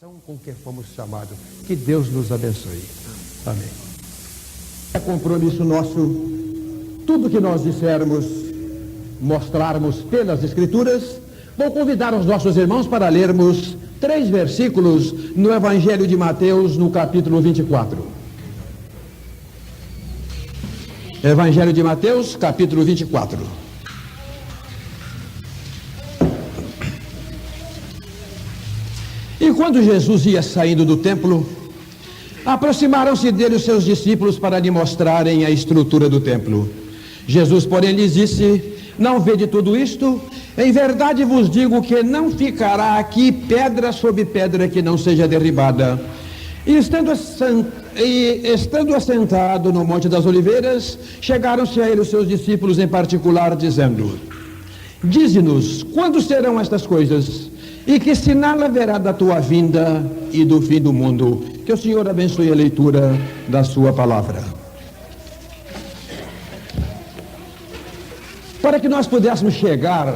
Com que fomos chamados. Que Deus nos abençoe. Amém. É compromisso nosso, tudo que nós dissermos, mostrarmos pelas Escrituras. Vou convidar os nossos irmãos para lermos 3 versículos no Evangelho de Mateus, no capítulo 24. Evangelho de Mateus, capítulo 24. E quando Jesus ia saindo do templo, aproximaram-se dele os seus discípulos para lhe mostrarem a estrutura do templo. Jesus, porém, lhes disse: não vede tudo isto? Em verdade vos digo que não ficará aqui pedra sobre pedra que não seja derribada. E estando assentado no Monte das Oliveiras, chegaram-se a ele os seus discípulos em particular, dizendo: dize-nos, quando serão estas coisas? E que sinal haverá da tua vinda e do fim do mundo? Que o Senhor abençoe a leitura da sua palavra. Para que nós pudéssemos chegar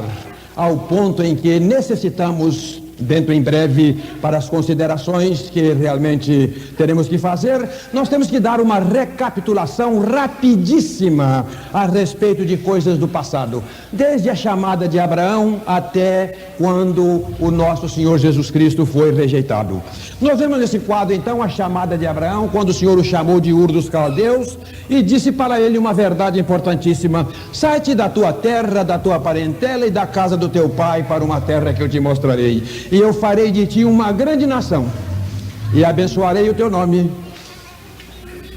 ao ponto em que necessitamos, dentro em breve, para as considerações que realmente teremos que fazer, nós temos que dar uma recapitulação rapidíssima a respeito de coisas do passado, desde a chamada de Abraão até quando o nosso Senhor Jesus Cristo foi rejeitado. Nós vemos nesse quadro então a chamada de Abraão, quando o Senhor o chamou de Ur dos Caldeus e disse para ele uma verdade importantíssima: sai-te da tua terra, da tua parentela e da casa do teu pai para uma terra que eu te mostrarei. E eu farei de ti uma grande nação, e abençoarei o teu nome.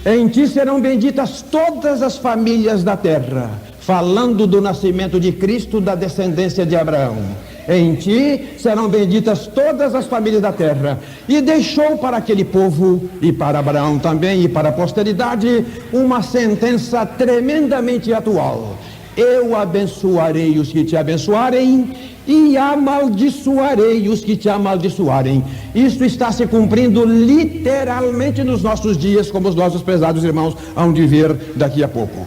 Em ti serão benditas todas as famílias da terra, falando do nascimento de Cristo, da descendência de Abraão. Em ti serão benditas todas as famílias da terra. E deixou para aquele povo, e para Abraão também, e para a posteridade, uma sentença tremendamente atual: eu abençoarei os que te abençoarem, e amaldiçoarei os que te amaldiçoarem. Isto está se cumprindo literalmente nos nossos dias, como os nossos prezados irmãos hão de ver daqui a pouco.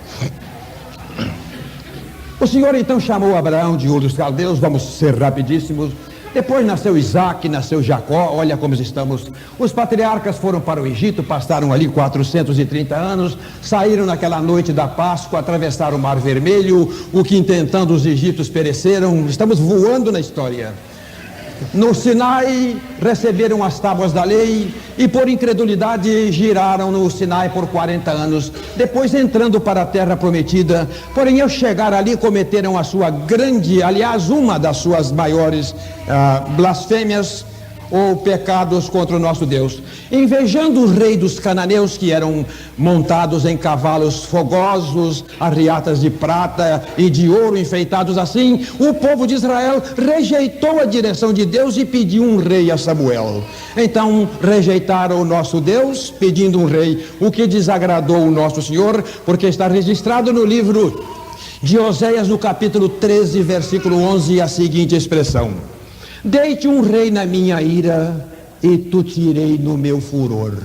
O Senhor então chamou Abraão de Ur dos Caldeus, vamos ser rapidíssimos. Depois nasceu Isaac, nasceu Jacó. Olha como estamos. Os patriarcas foram para o Egito, passaram ali 430 anos, saíram naquela noite da Páscoa, atravessaram o Mar Vermelho, o que intentando os egípcios pereceram. Estamos voando na história. No Sinai receberam as tábuas da lei e por incredulidade giraram no Sinai por 40 anos, depois entrando para a terra prometida. Porém, ao chegar ali, cometeram a sua grande, aliás, uma das suas maiores blasfêmias ou pecados contra o nosso Deus. Invejando o rei dos cananeus, que eram montados em cavalos fogosos, arriatas de prata e de ouro enfeitados assim, o povo de Israel rejeitou a direção de Deus e pediu um rei a Samuel. Então rejeitaram o nosso Deus, pedindo um rei, o que desagradou o nosso Senhor, porque está registrado no livro de Oséias, no capítulo 13, versículo 11, a seguinte expressão: dei-te um rei na minha ira, e tu tirei no meu furor.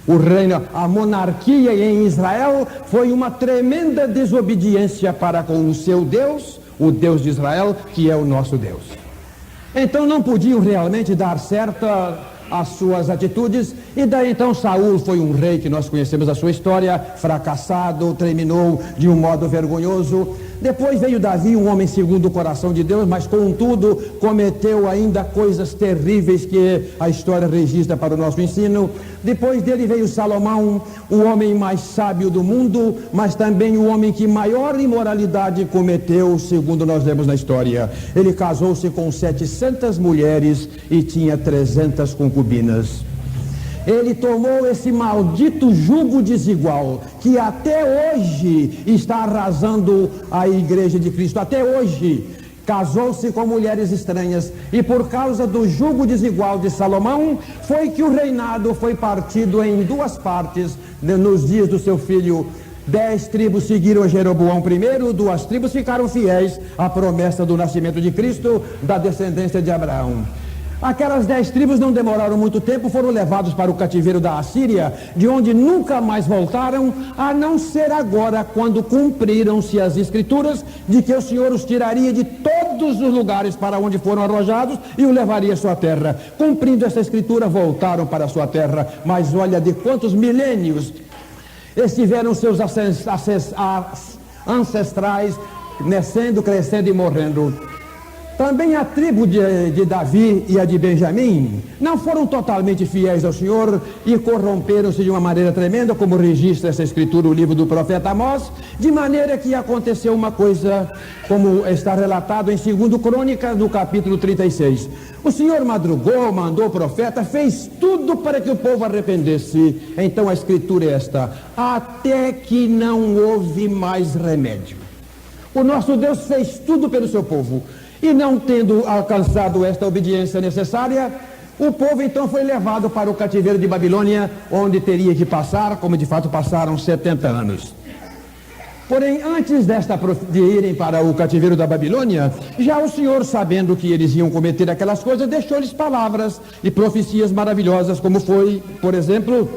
O reino, a monarquia em Israel foi uma tremenda desobediência para com o seu Deus, o Deus de Israel, que é o nosso Deus. Então não podiam realmente dar certa as suas atitudes, e daí então Saul foi um rei que nós conhecemos a sua história, fracassado, terminou de um modo vergonhoso. Depois veio Davi, um homem segundo o coração de Deus, mas contudo cometeu ainda coisas terríveis que a história registra para o nosso ensino. Depois dele veio Salomão, o homem mais sábio do mundo, mas também o homem que maior imoralidade cometeu, segundo nós lemos na história. Ele casou-se com 700 mulheres e tinha 300 concubinas. Ele tomou esse maldito jugo desigual que até hoje está arrasando a igreja de Cristo. Até hoje casou-se com mulheres estranhas, e por causa do jugo desigual de Salomão foi que o reinado foi partido em 2 partes nos dias do seu filho. 10 tribos seguiram Jeroboão I, 2 tribos ficaram fiéis à promessa do nascimento de Cristo, da descendência de Abraão. Aquelas 10 tribos não demoraram muito tempo, foram levados para o cativeiro da Assíria, de onde nunca mais voltaram, a não ser agora, quando cumpriram-se as escrituras de que o Senhor os tiraria de todos os lugares para onde foram arrojados e o levaria à sua terra. Cumprindo essa escritura, voltaram para a sua terra. Mas olha de quantos milênios estiveram seus ancestrais nascendo, crescendo e morrendo. Também a tribo de Davi e a de Benjamim não foram totalmente fiéis ao Senhor e corromperam-se de uma maneira tremenda, como registra essa escritura, o livro do profeta Amós, de maneira que aconteceu uma coisa, como está relatado em 2 Crônicas, no capítulo 36. O Senhor madrugou, mandou o profeta, fez tudo para que o povo arrependesse. Então a escritura é esta: até que não houve mais remédio. O nosso Deus fez tudo pelo seu povo. E não tendo alcançado esta obediência necessária, o povo então foi levado para o cativeiro de Babilônia, onde teria que passar, como de fato passaram 70 anos. Porém, antes de irem para o cativeiro da Babilônia, já o Senhor, sabendo que eles iam cometer aquelas coisas, deixou-lhes palavras e profecias maravilhosas, como foi, por exemplo,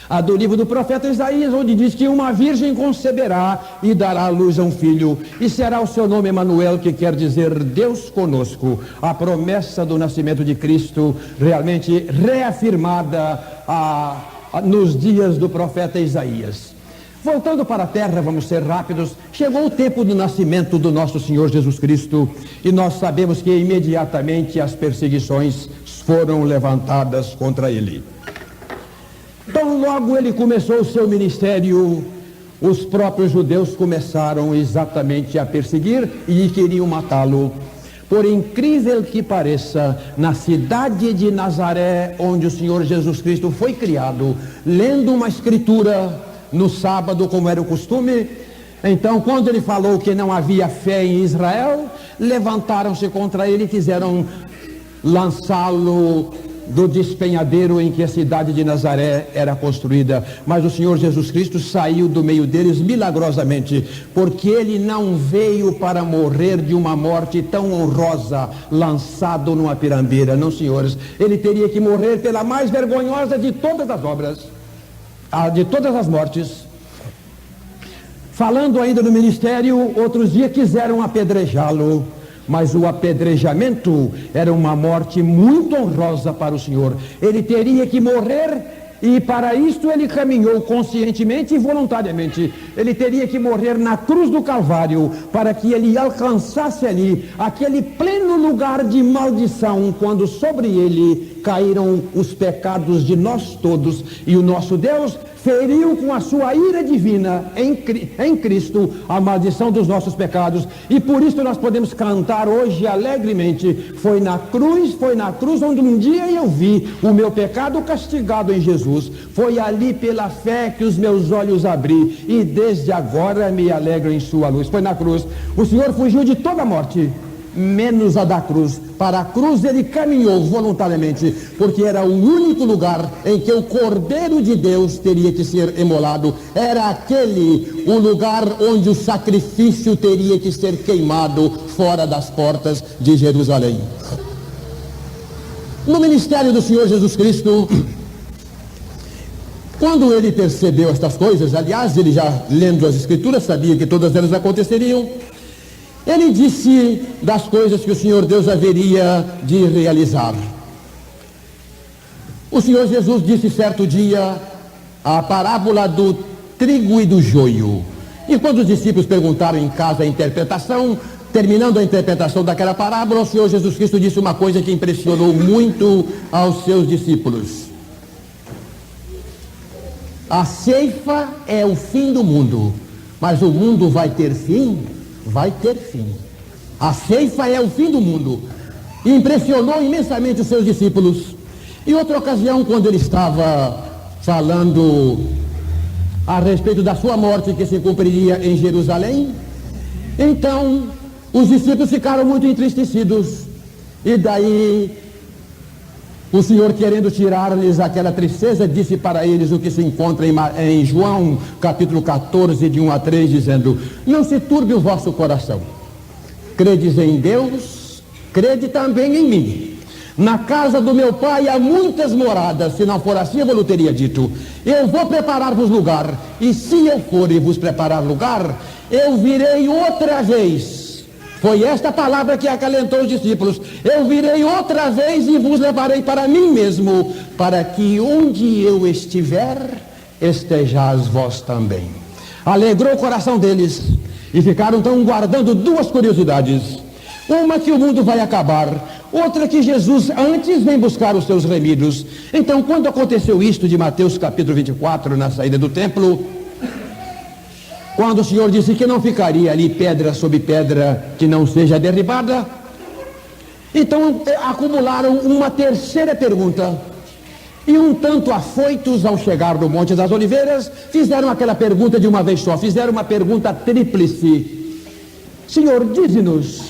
a do livro do profeta Isaías, onde diz que uma virgem conceberá e dará à luz a um filho, e será o seu nome Emanuel, que quer dizer Deus conosco. A promessa do nascimento de Cristo realmente reafirmada nos dias do profeta Isaías. Voltando para a terra, vamos ser rápidos, chegou o tempo do nascimento do nosso Senhor Jesus Cristo, e nós sabemos que imediatamente as perseguições foram levantadas contra ele. Então, logo ele começou o seu ministério, os próprios judeus começaram exatamente a perseguir e queriam matá-lo. Por incrível que pareça, na cidade de Nazaré, onde o Senhor Jesus Cristo foi criado, lendo uma escritura no sábado, como era o costume, então, quando ele falou que não havia fé em Israel, levantaram-se contra ele e quiseram lançá-lo do despenhadeiro em que a cidade de Nazaré era construída. Mas o Senhor Jesus Cristo saiu do meio deles milagrosamente, porque ele não veio para morrer de uma morte tão honrosa, lançado numa pirambeira. Não, senhores, ele teria que morrer pela mais vergonhosa de todas as obras, de todas as mortes. Falando ainda no ministério, outros dias quiseram apedrejá-lo, mas o apedrejamento era uma morte muito honrosa para o Senhor. Ele teria que morrer, e para isto ele caminhou conscientemente e voluntariamente. Ele teria que morrer na cruz do Calvário, para que ele alcançasse ali aquele pleno lugar de maldição, quando sobre ele caíram os pecados de nós todos, e o nosso Deus feriu com a sua ira divina em Cristo a maldição dos nossos pecados. E por isso nós podemos cantar hoje alegremente: foi na cruz onde um dia eu vi o meu pecado castigado em Jesus. Foi ali pela fé que os meus olhos abri, e desde agora me alegro em sua luz. Foi na cruz. O Senhor fugiu de toda a morte, menos a da cruz. Para a cruz ele caminhou voluntariamente, porque era o único lugar em que o Cordeiro de Deus teria que ser imolado. Era aquele o lugar onde o sacrifício teria que ser queimado fora das portas de Jerusalém. No ministério do Senhor Jesus Cristo, quando ele percebeu estas coisas, aliás, ele já lendo as escrituras sabia que todas elas aconteceriam, ele disse das coisas que o Senhor Deus haveria de realizar. O Senhor Jesus disse certo dia a parábola do trigo e do joio. E quando os discípulos perguntaram em casa a interpretação, terminando a interpretação daquela parábola, o Senhor Jesus Cristo disse uma coisa que impressionou muito aos seus discípulos: a ceifa é o fim do mundo, mas o mundo vai ter fim? Vai ter fim. A ceifa é o fim do mundo. E impressionou imensamente os seus discípulos. Em outra ocasião, quando ele estava falando a respeito da sua morte, que se cumpriria em Jerusalém, então os discípulos ficaram muito entristecidos. E daí o Senhor, querendo tirar-lhes aquela tristeza, disse para eles o que se encontra em João capítulo 14, de 1 a 3, dizendo: não se turbe o vosso coração. Credes em Deus, crede também em mim. Na casa do meu pai há muitas moradas, se não for assim eu vou teria dito. Eu vou preparar-vos lugar, e se eu for e vos preparar lugar, eu virei outra vez. Foi esta palavra que acalentou os discípulos. Eu virei outra vez e vos levarei para mim mesmo, para que onde eu estiver, estejais vós também. Alegrou o coração deles, e ficaram então guardando duas curiosidades. Uma, que o mundo vai acabar. Outra, que Jesus antes vem buscar os seus remidos. Então, quando aconteceu isto de Mateus capítulo 24, na saída do templo, quando o Senhor disse que não ficaria ali pedra sobre pedra que não seja derribada, então acumularam uma terceira pergunta. E um tanto afoitos ao chegar no Monte das Oliveiras, fizeram aquela pergunta de uma vez só, fizeram uma pergunta tríplice. Senhor, dize-nos,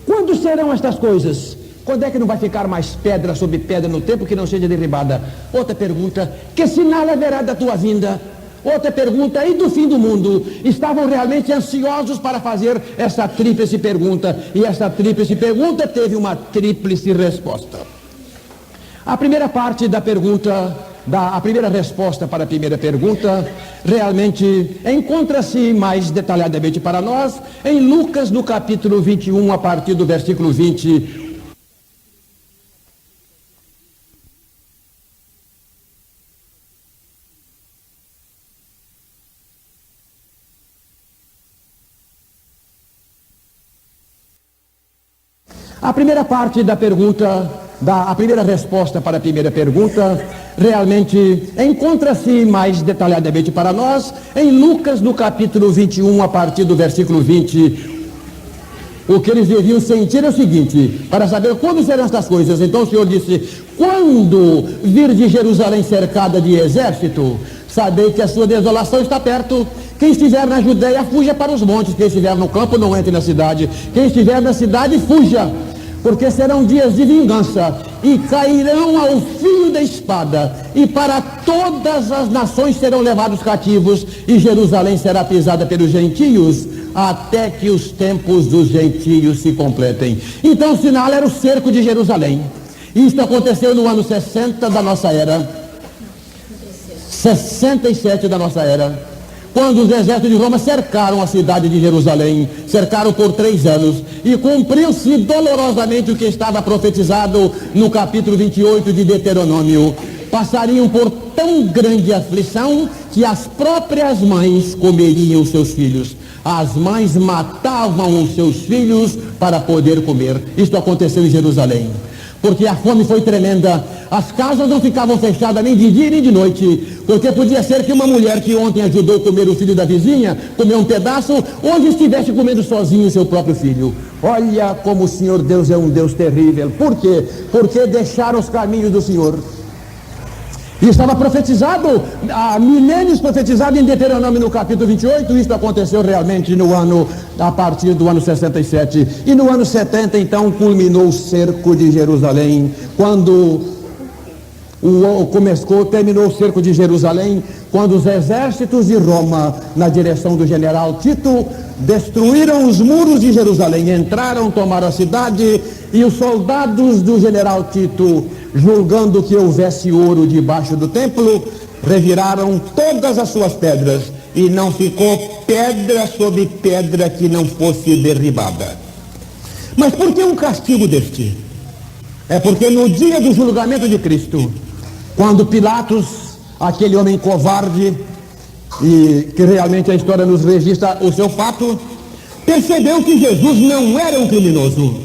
quando serão estas coisas? Quando é que não vai ficar mais pedra sobre pedra no templo que não seja derribada? Outra pergunta, que sinal haverá da tua vinda? Outra pergunta, e do fim do mundo? Estavam realmente ansiosos para fazer essa tríplice pergunta, e essa tríplice pergunta teve uma tríplice resposta. A primeira parte da pergunta, a primeira resposta para a primeira pergunta, realmente encontra-se mais detalhadamente para nós em Lucas, no capítulo 21, a partir do versículo 20. A primeira parte da pergunta, a primeira resposta para a primeira pergunta, realmente encontra-se mais detalhadamente para nós em Lucas, no capítulo 21, a partir do versículo 20. O que eles deviam sentir é o seguinte, para saber quando serão estas coisas. Então o Senhor disse, quando vir de Jerusalém cercada de exército, sabei que a sua desolação está perto. Quem estiver na Judeia, fuja para os montes. Quem estiver no campo, não entre na cidade. Quem estiver na cidade, fuja. Porque serão dias de vingança, e cairão ao fio da espada, e para todas as nações serão levados cativos, e Jerusalém será pisada pelos gentios, até que os tempos dos gentios se completem. Então o sinal era o cerco de Jerusalém. Isto aconteceu no ano 60 da nossa era, 67 da nossa era, quando os exércitos de Roma cercaram a cidade de Jerusalém, cercaram por 3 anos, e cumpriu-se dolorosamente o que estava profetizado no capítulo 28 de Deuteronômio. Passariam por tão grande aflição que as próprias mães comeriam os seus filhos. As mães matavam os seus filhos para poder comer. Isto aconteceu em Jerusalém. Porque a fome foi tremenda, as casas não ficavam fechadas nem de dia nem de noite, porque podia ser que uma mulher que ontem ajudou a comer o filho da vizinha, comer um pedaço, hoje estivesse comendo sozinho o seu próprio filho. Olha como o Senhor Deus é um Deus terrível. Por quê? Porque deixaram os caminhos do Senhor. E estava profetizado, há milênios profetizado em Deuteronômio no capítulo 28, isto aconteceu realmente a partir do ano 67. E no ano 70, então, culminou o cerco de Jerusalém, quando terminou o cerco de Jerusalém, quando os exércitos de Roma, na direção do general Tito, destruíram os muros de Jerusalém, entraram, tomaram a cidade, e os soldados do general Tito, julgando que houvesse ouro debaixo do templo, reviraram todas as suas pedras, e não ficou pedra sobre pedra que não fosse derribada. Mas por que um castigo deste? É porque no dia do julgamento de Cristo, quando Pilatos, aquele homem covarde, e que realmente a história nos registra o seu fato, percebeu que Jesus não era um criminoso,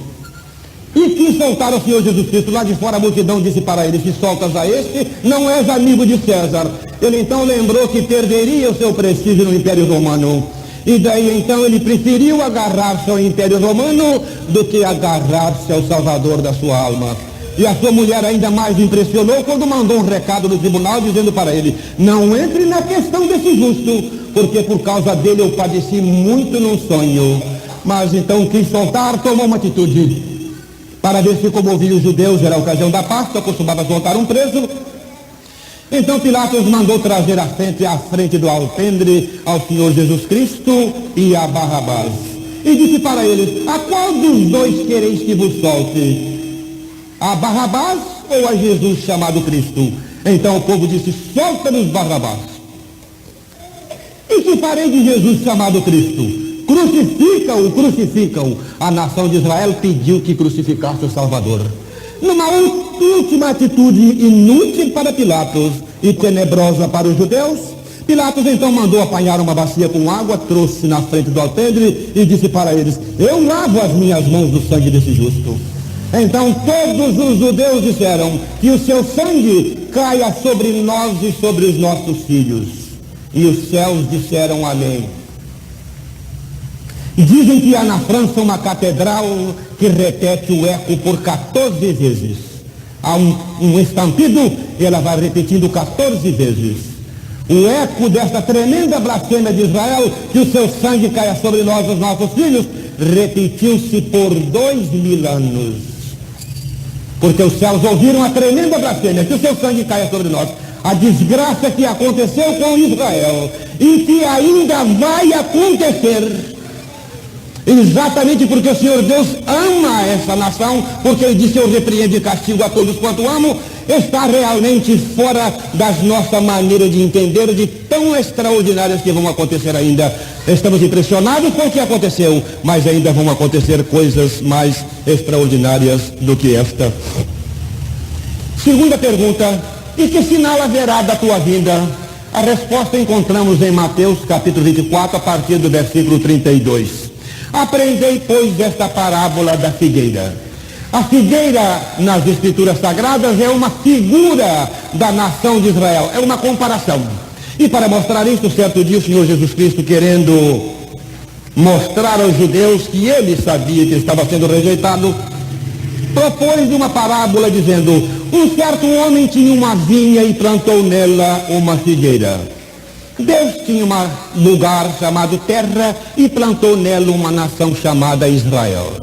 e quis soltar o Senhor Jesus Cristo. Lá de fora a multidão disse para ele, se soltas a este, não és amigo de César. Ele então lembrou que perderia o seu prestígio no Império Romano, e daí então ele preferiu agarrar-se ao Império Romano do que agarrar-se ao Salvador da sua alma. E a sua mulher ainda mais o impressionou quando mandou um recado no tribunal dizendo para ele, não entre na questão desse justo, porque por causa dele eu padeci muito num sonho. Mas então quis soltar, tomou uma atitude para ver se comovia os judeus. Era a ocasião da Páscoa, costumava soltar um preso. Então Pilatos mandou trazer à frente do alpendre ao Senhor Jesus Cristo e a Barrabás, e disse para eles, a qual dos dois quereis que vos solte? A Barrabás ou a Jesus chamado Cristo? Então o povo disse: solta-nos Barrabás. E que farei de Jesus chamado Cristo? Crucifica-o, crucifica-o. A nação de Israel pediu que crucificasse o Salvador. Numa última atitude inútil para Pilatos e tenebrosa para os judeus, Pilatos então mandou apanhar uma bacia com água, trouxe na frente do alpendre e disse para eles: eu lavo as minhas mãos do sangue desse justo. Então todos os judeus disseram: que o seu sangue caia sobre nós e sobre os nossos filhos. E os céus disseram amém. Dizem que há na França uma catedral que repete o eco por 14 vezes. Há um estampido e ela vai repetindo 14 vezes. O eco desta tremenda blasfêmia de Israel, que o seu sangue caia sobre nós e os nossos filhos, repetiu-se por 2000 anos. Porque os céus ouviram a tremenda blasfêmia, que o seu sangue caia sobre nós. A desgraça que aconteceu com Israel e que ainda vai acontecer. Exatamente porque o Senhor Deus ama essa nação, porque Ele disse: eu repreendo e castigo a todos quanto amo, está realmente fora das nossas maneiras de entender, de tão extraordinárias que vão acontecer ainda. Estamos impressionados com o que aconteceu, mas ainda vão acontecer coisas mais extraordinárias do que esta. Segunda pergunta: e que sinal haverá da tua vinda? A resposta encontramos em Mateus capítulo 24, a partir do versículo 32. Aprendei, pois, esta parábola da figueira. A figueira nas escrituras sagradas é uma figura da nação de Israel, é uma comparação. E para mostrar isso, certo dia o Senhor Jesus Cristo, querendo mostrar aos judeus que ele sabia que estava sendo rejeitado, propôs uma parábola dizendo: um certo homem tinha uma vinha e plantou nela uma figueira. Deus tinha um lugar chamado terra e plantou nela uma nação chamada Israel.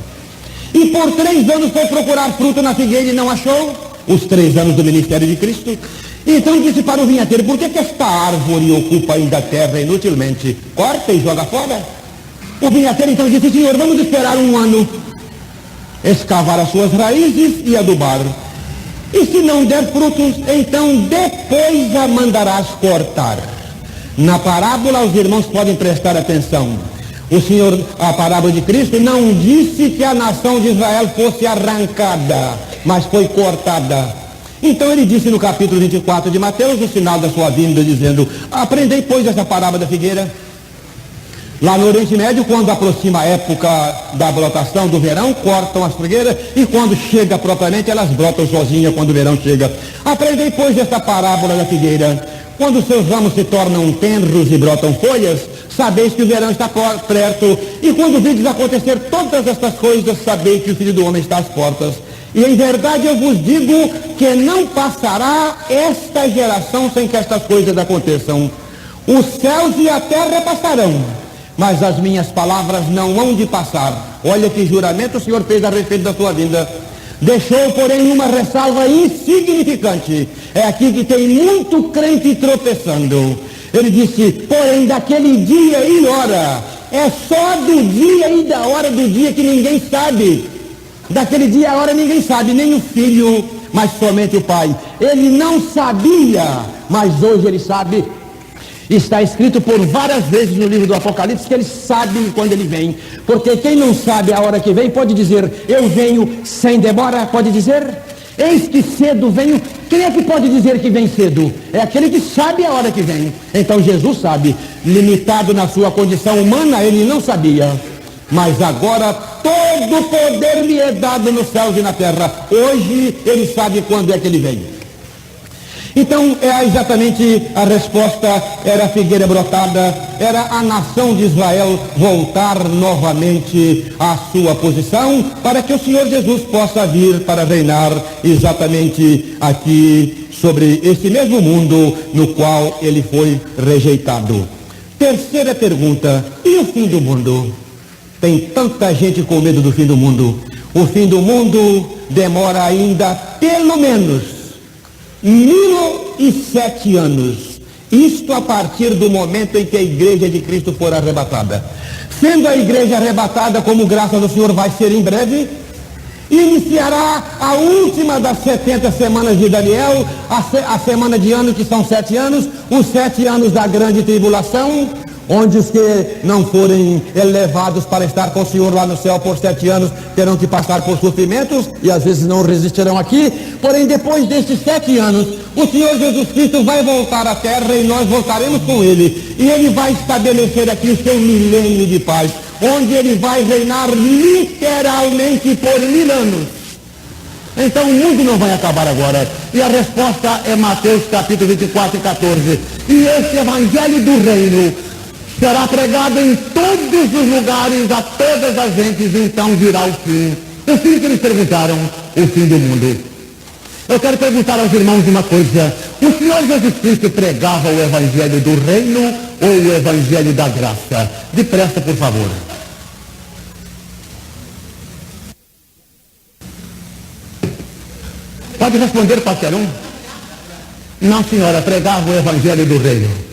E por 3 anos foi procurar fruto na figueira e não achou. Os 3 anos do ministério de Cristo. Então disse para o vinhateiro: por que esta árvore ocupa ainda a terra inutilmente? Corta e joga fora. O vinhateiro então disse: Senhor, vamos esperar 1 ano, escavar as suas raízes e adubar. E se não der frutos, então depois a mandarás cortar. Na parábola, os irmãos podem prestar atenção. O Senhor, a parábola de Cristo, não disse que a nação de Israel fosse arrancada, mas foi cortada. Então ele disse no capítulo 24 de Mateus, o sinal da sua vinda, dizendo: aprendei, pois, essa parábola da figueira. Lá no Oriente Médio, quando aproxima a época da brotação do verão, cortam as figueiras, e quando chega propriamente, elas brotam sozinhas quando o verão chega. Aprendei, pois, esta parábola da figueira. Quando seus ramos se tornam tenros e brotam folhas, sabeis que o verão está perto. E quando vides acontecer todas estas coisas, sabeis que o Filho do Homem está às portas. E em verdade eu vos digo que não passará esta geração sem que estas coisas aconteçam. Os céus e a terra passarão, mas as minhas palavras não hão de passar. Olha que juramento o Senhor fez a respeito da sua vinda. Deixou, porém, uma ressalva insignificante. É aqui que tem muito crente tropeçando. Ele disse: porém, daquele dia e hora, é só do dia e da hora do dia que ninguém sabe. Daquele dia e hora ninguém sabe, nem o filho, mas somente o pai. Ele não sabia, mas hoje ele sabe. Está escrito por várias vezes no livro do Apocalipse que ele sabe quando ele vem. Porque quem não sabe a hora que vem pode dizer: eu venho sem demora, pode dizer: eis que cedo venho. Quem é que pode dizer que vem cedo? É aquele que sabe a hora que vem. Então Jesus sabe. Limitado na sua condição humana, ele não sabia. Mas agora todo poder lhe é dado nos céus e na terra. Hoje ele sabe quando é que ele vem. Então, exatamente a resposta era a figueira brotada, era a nação de Israel voltar novamente à sua posição, para que o Senhor Jesus possa vir para reinar exatamente aqui sobre esse mesmo mundo no qual ele foi rejeitado. Terceira pergunta: e o fim do mundo? Tem tanta gente com medo do fim do mundo. O fim do mundo demora ainda pelo menos 1007 anos. Isto a partir do momento em que a igreja de Cristo for arrebatada. Sendo a igreja arrebatada, como graças ao Senhor vai ser em breve, Iniciará a última das 70 semanas de Daniel, a semana de ano, que são 7 anos, os 7 anos da grande tribulação, onde os que não forem elevados para estar com o Senhor lá no céu por 7 anos terão que passar por sofrimentos e às vezes não resistirão aqui. Porém, depois destes 7 anos, o Senhor Jesus Cristo vai voltar à terra e nós voltaremos com Ele. E Ele vai estabelecer aqui o seu milênio de paz, onde Ele vai reinar literalmente por 1000 anos. Então o mundo não vai acabar agora. E a resposta é Mateus capítulo 24 e 14. E esse evangelho do reino será pregado em todos os lugares, a todas as gentes, e então virá o fim. O fim que eles perguntaram, o fim do mundo. Eu quero perguntar aos irmãos uma coisa. O Senhor Jesus Cristo pregava o evangelho do reino ou o evangelho da graça? Depressa, por favor. Pode responder qualquer um? Não, senhora, pregava o evangelho do reino.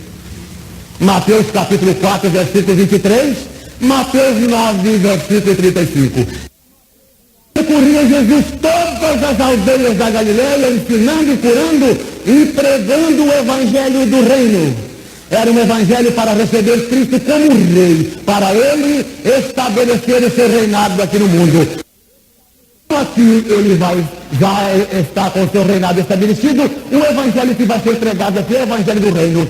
Mateus capítulo 4, versículo 23, Mateus 9, versículo 35. Percorria Jesus todas as aldeias da Galileia, ensinando, curando e pregando o evangelho do reino. Era um evangelho para receber Cristo como rei, para Ele estabelecer o seu reinado aqui no mundo. Aqui Ele já está com o seu reinado estabelecido. O evangelho que vai ser pregado aqui é o evangelho do reino.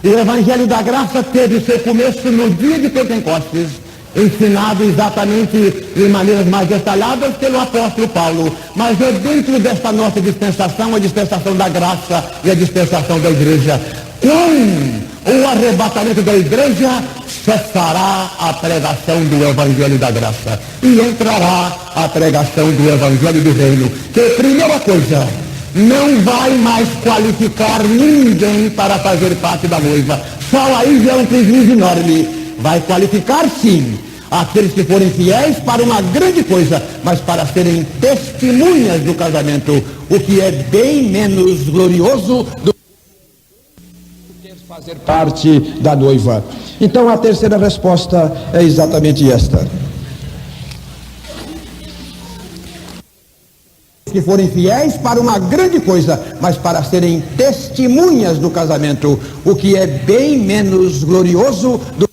O evangelho da graça teve seu começo no dia de Pentecostes, ensinado exatamente em maneiras mais detalhadas pelo apóstolo Paulo. Mas é dentro desta nossa dispensação, a dispensação da graça e a dispensação da igreja. Com o arrebatamento da igreja, cessará a pregação do evangelho da graça e entrará a pregação do evangelho do reino. Que, primeira coisa, não vai mais qualificar ninguém para fazer parte da noiva. Só aí já é um prejuízo enorme. Vai qualificar, sim, aqueles que forem fiéis para uma grande coisa, mas para serem testemunhas do casamento, o que é bem menos glorioso do que fazer parte da noiva. Então a terceira resposta é exatamente esta: que forem fiéis para uma grande coisa, mas para serem testemunhas do casamento, o que é bem menos glorioso do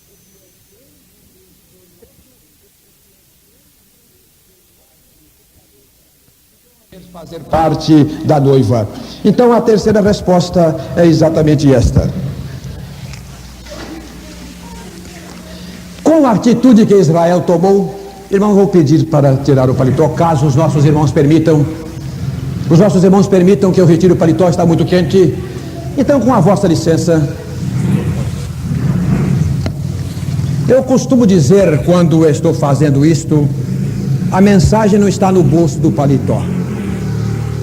fazer parte da noiva. Então a terceira resposta é exatamente esta: com a atitude que Israel tomou, irmão, vou pedir para tirar o paletó, caso os nossos irmãos permitam. Os nossos irmãos permitam que eu retire o paletó, está muito quente. Então, com a vossa licença, eu costumo dizer, quando estou fazendo isto, a mensagem não está no bolso do paletó,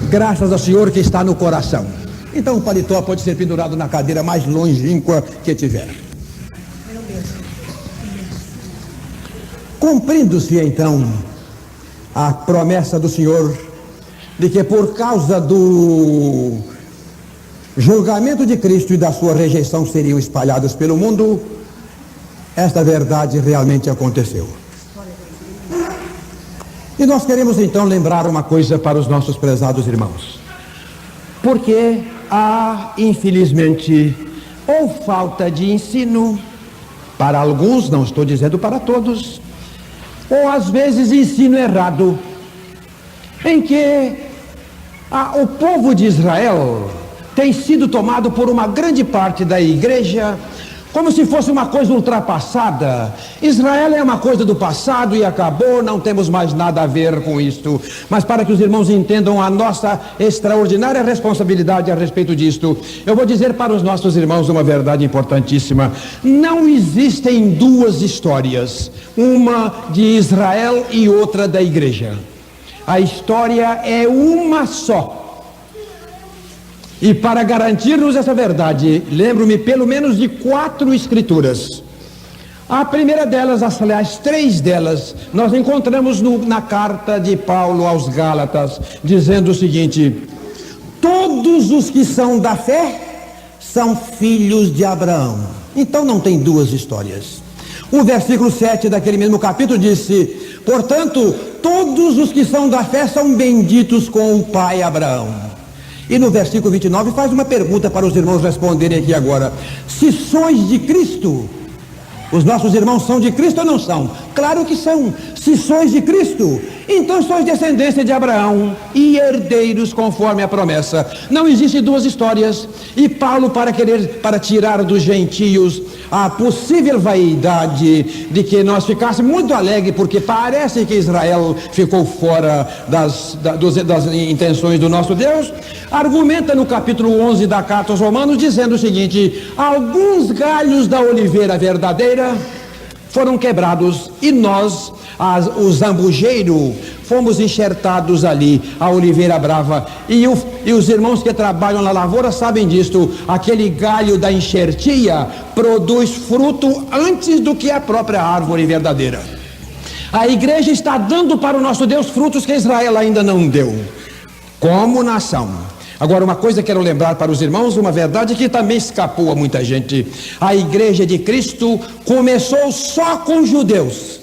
graças ao Senhor que está no coração. Então o paletó pode ser pendurado na cadeira mais longínqua que tiver. Cumprindo-se então a promessa do Senhor de que por causa do julgamento de Cristo e da sua rejeição seriam espalhados pelo mundo, esta verdade realmente aconteceu. E nós queremos então lembrar uma coisa para os nossos prezados irmãos, porque há, infelizmente, ou falta de ensino para alguns, não estou dizendo para todos, ou às vezes ensino errado, em que o povo de Israel tem sido tomado por uma grande parte da igreja como se fosse uma coisa ultrapassada. Israel é uma coisa do passado e acabou, não temos mais nada a ver com isto. Mas para que os irmãos entendam a nossa extraordinária responsabilidade a respeito disto, eu vou dizer para os nossos irmãos uma verdade importantíssima: não existem duas histórias, uma de Israel e outra da igreja. A história é uma só. E para garantir-nos essa verdade, lembro-me pelo menos de 4 escrituras. A primeira delas, aliás, 3 delas, nós encontramos na carta de Paulo aos Gálatas, dizendo o seguinte: todos os que são da fé são filhos de Abraão. Então não tem duas histórias. O versículo 7 daquele mesmo capítulo disse: portanto, todos os que são da fé são benditos com o pai Abraão. E no versículo 29 faz uma pergunta para os irmãos responderem aqui agora: se sois de Cristo, os nossos irmãos são de Cristo ou não são? Claro que são. Se sois de Cristo, então sois descendência de Abraão e herdeiros conforme a promessa. Não existem duas histórias. E Paulo, para tirar dos gentios a possível vaidade de que nós ficássemos muito alegres, porque parece que Israel ficou fora das intenções do nosso Deus, argumenta no capítulo 11 da carta aos Romanos, dizendo o seguinte: alguns galhos da oliveira verdadeira foram quebrados e nós, o zambujeiro, fomos enxertados ali, a oliveira brava. E os irmãos que trabalham na lavoura sabem disto: aquele galho da enxertia produz fruto antes do que a própria árvore verdadeira. A igreja está dando para o nosso Deus frutos que Israel ainda não deu, como nação. Agora, uma coisa quero lembrar para os irmãos, uma verdade que também escapou a muita gente: a igreja de Cristo começou só com judeus.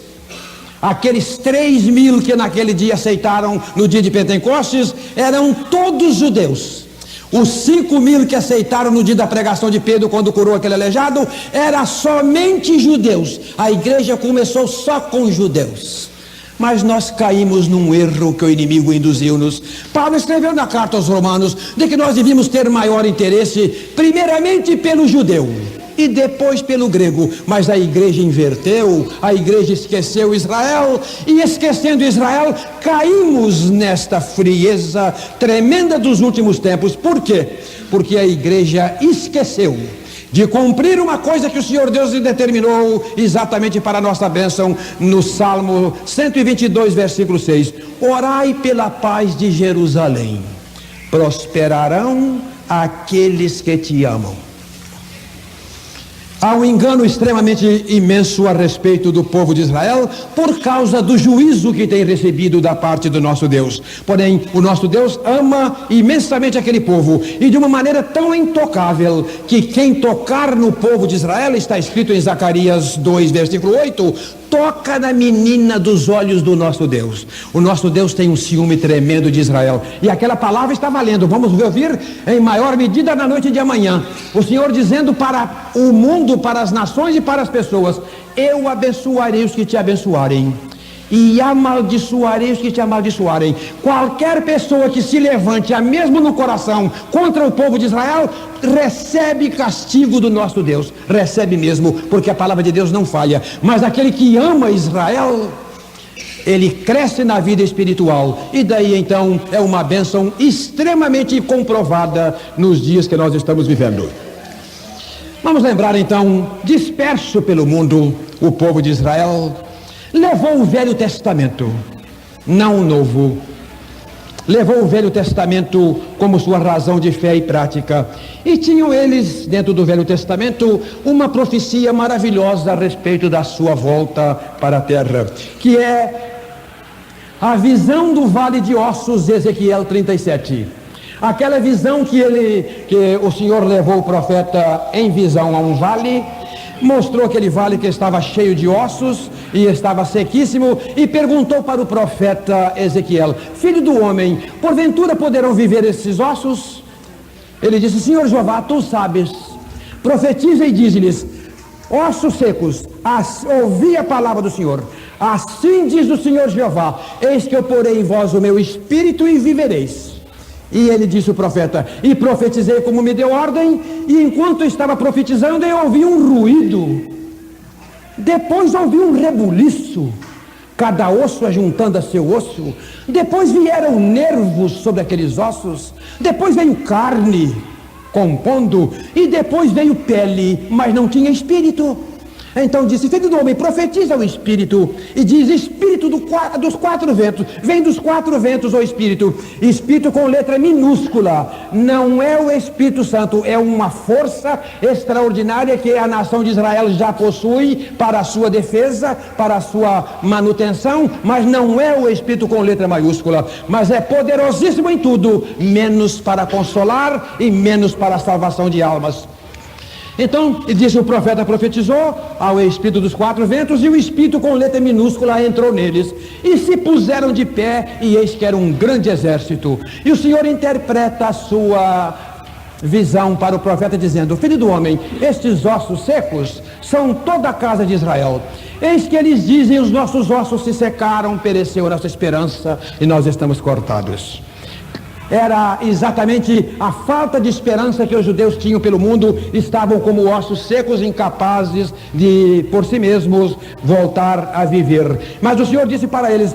Aqueles 3.000 que naquele dia aceitaram no dia de Pentecostes eram todos judeus. Os 5.000 que aceitaram no dia da pregação de Pedro, quando curou aquele aleijado, era somente judeus. A igreja começou só com judeus. Mas nós caímos num erro que o inimigo induziu-nos. Paulo escreveu na carta aos Romanos de que nós devíamos ter maior interesse primeiramente pelo judeu e depois pelo grego. Mas a igreja inverteu, a igreja esqueceu Israel, e esquecendo Israel, caímos nesta frieza tremenda dos últimos tempos. Por quê? Porque a igreja esqueceu de cumprir uma coisa que o Senhor Deus determinou exatamente para a nossa bênção no Salmo 122, versículo 6. Orai pela paz de Jerusalém, prosperarão aqueles que te amam. Há um engano extremamente imenso a respeito do povo de Israel por causa do juízo que tem recebido da parte do nosso Deus. Porém, o nosso Deus ama imensamente aquele povo, e de uma maneira tão intocável que quem tocar no povo de Israel, está escrito em Zacarias 2, versículo 8, toca na menina dos olhos do nosso Deus. O nosso Deus tem um ciúme tremendo de Israel, e aquela palavra está valendo. Vamos ouvir em maior medida na noite de amanhã o Senhor dizendo para o mundo, para as nações e para as pessoas: eu abençoarei os que te abençoarem e amaldiçoarei os que te amaldiçoarem. Qualquer pessoa que se levante, mesmo no coração, contra o povo de Israel, recebe castigo do nosso Deus. Recebe mesmo, porque a palavra de Deus não falha. Mas aquele que ama Israel, ele cresce na vida espiritual, e daí então é uma bênção extremamente comprovada nos dias que nós estamos vivendo. Vamos lembrar então, disperso pelo mundo, o povo de Israel levou o Velho Testamento, não o Novo. Levou o Velho Testamento como sua razão de fé e prática. E tinham eles, dentro do Velho Testamento, uma profecia maravilhosa a respeito da sua volta para a terra, que é a visão do Vale de Ossos, Ezequiel 37. Aquela visão que o Senhor levou o profeta em visão a um vale, mostrou aquele vale que estava cheio de ossos e estava sequíssimo, e perguntou para o profeta Ezequiel: filho do homem, porventura poderão viver esses ossos? Ele disse: Senhor Jeová, tu sabes. Profetiza e diz-lhes: ossos secos, ouvi a palavra do Senhor. Assim diz o Senhor Jeová: eis que eu porei em vós o meu espírito e vivereis. E ele disse, o profeta: e profetizei como me deu ordem, e enquanto estava profetizando eu ouvi um ruído, depois ouvi um rebuliço, cada osso ajuntando a seu osso, depois vieram nervos sobre aqueles ossos, depois veio carne compondo, e depois veio pele, mas não tinha espírito. Então disse: filho do homem, profetiza o Espírito, e diz: Espírito dos quatro ventos. Vem dos quatro ventos o Espírito. Espírito com letra minúscula. Não é o Espírito Santo, é uma força extraordinária que a nação de Israel já possui para a sua defesa, para a sua manutenção, mas não é o Espírito com letra maiúscula, mas é poderosíssimo em tudo, menos para consolar e menos para a salvação de almas. Então, disse o profeta, profetizou ao espírito dos quatro ventos, e o espírito com letra minúscula entrou neles, e se puseram de pé, e eis que era um grande exército. E o Senhor interpreta a sua visão para o profeta, dizendo: filho do homem, estes ossos secos são toda a casa de Israel. Eis que eles dizem: os nossos ossos se secaram, pereceu a nossa esperança, e nós estamos cortados. Era exatamente a falta de esperança que os judeus tinham pelo mundo. Estavam como ossos secos, incapazes de por si mesmos voltar a viver. Mas o Senhor disse para eles: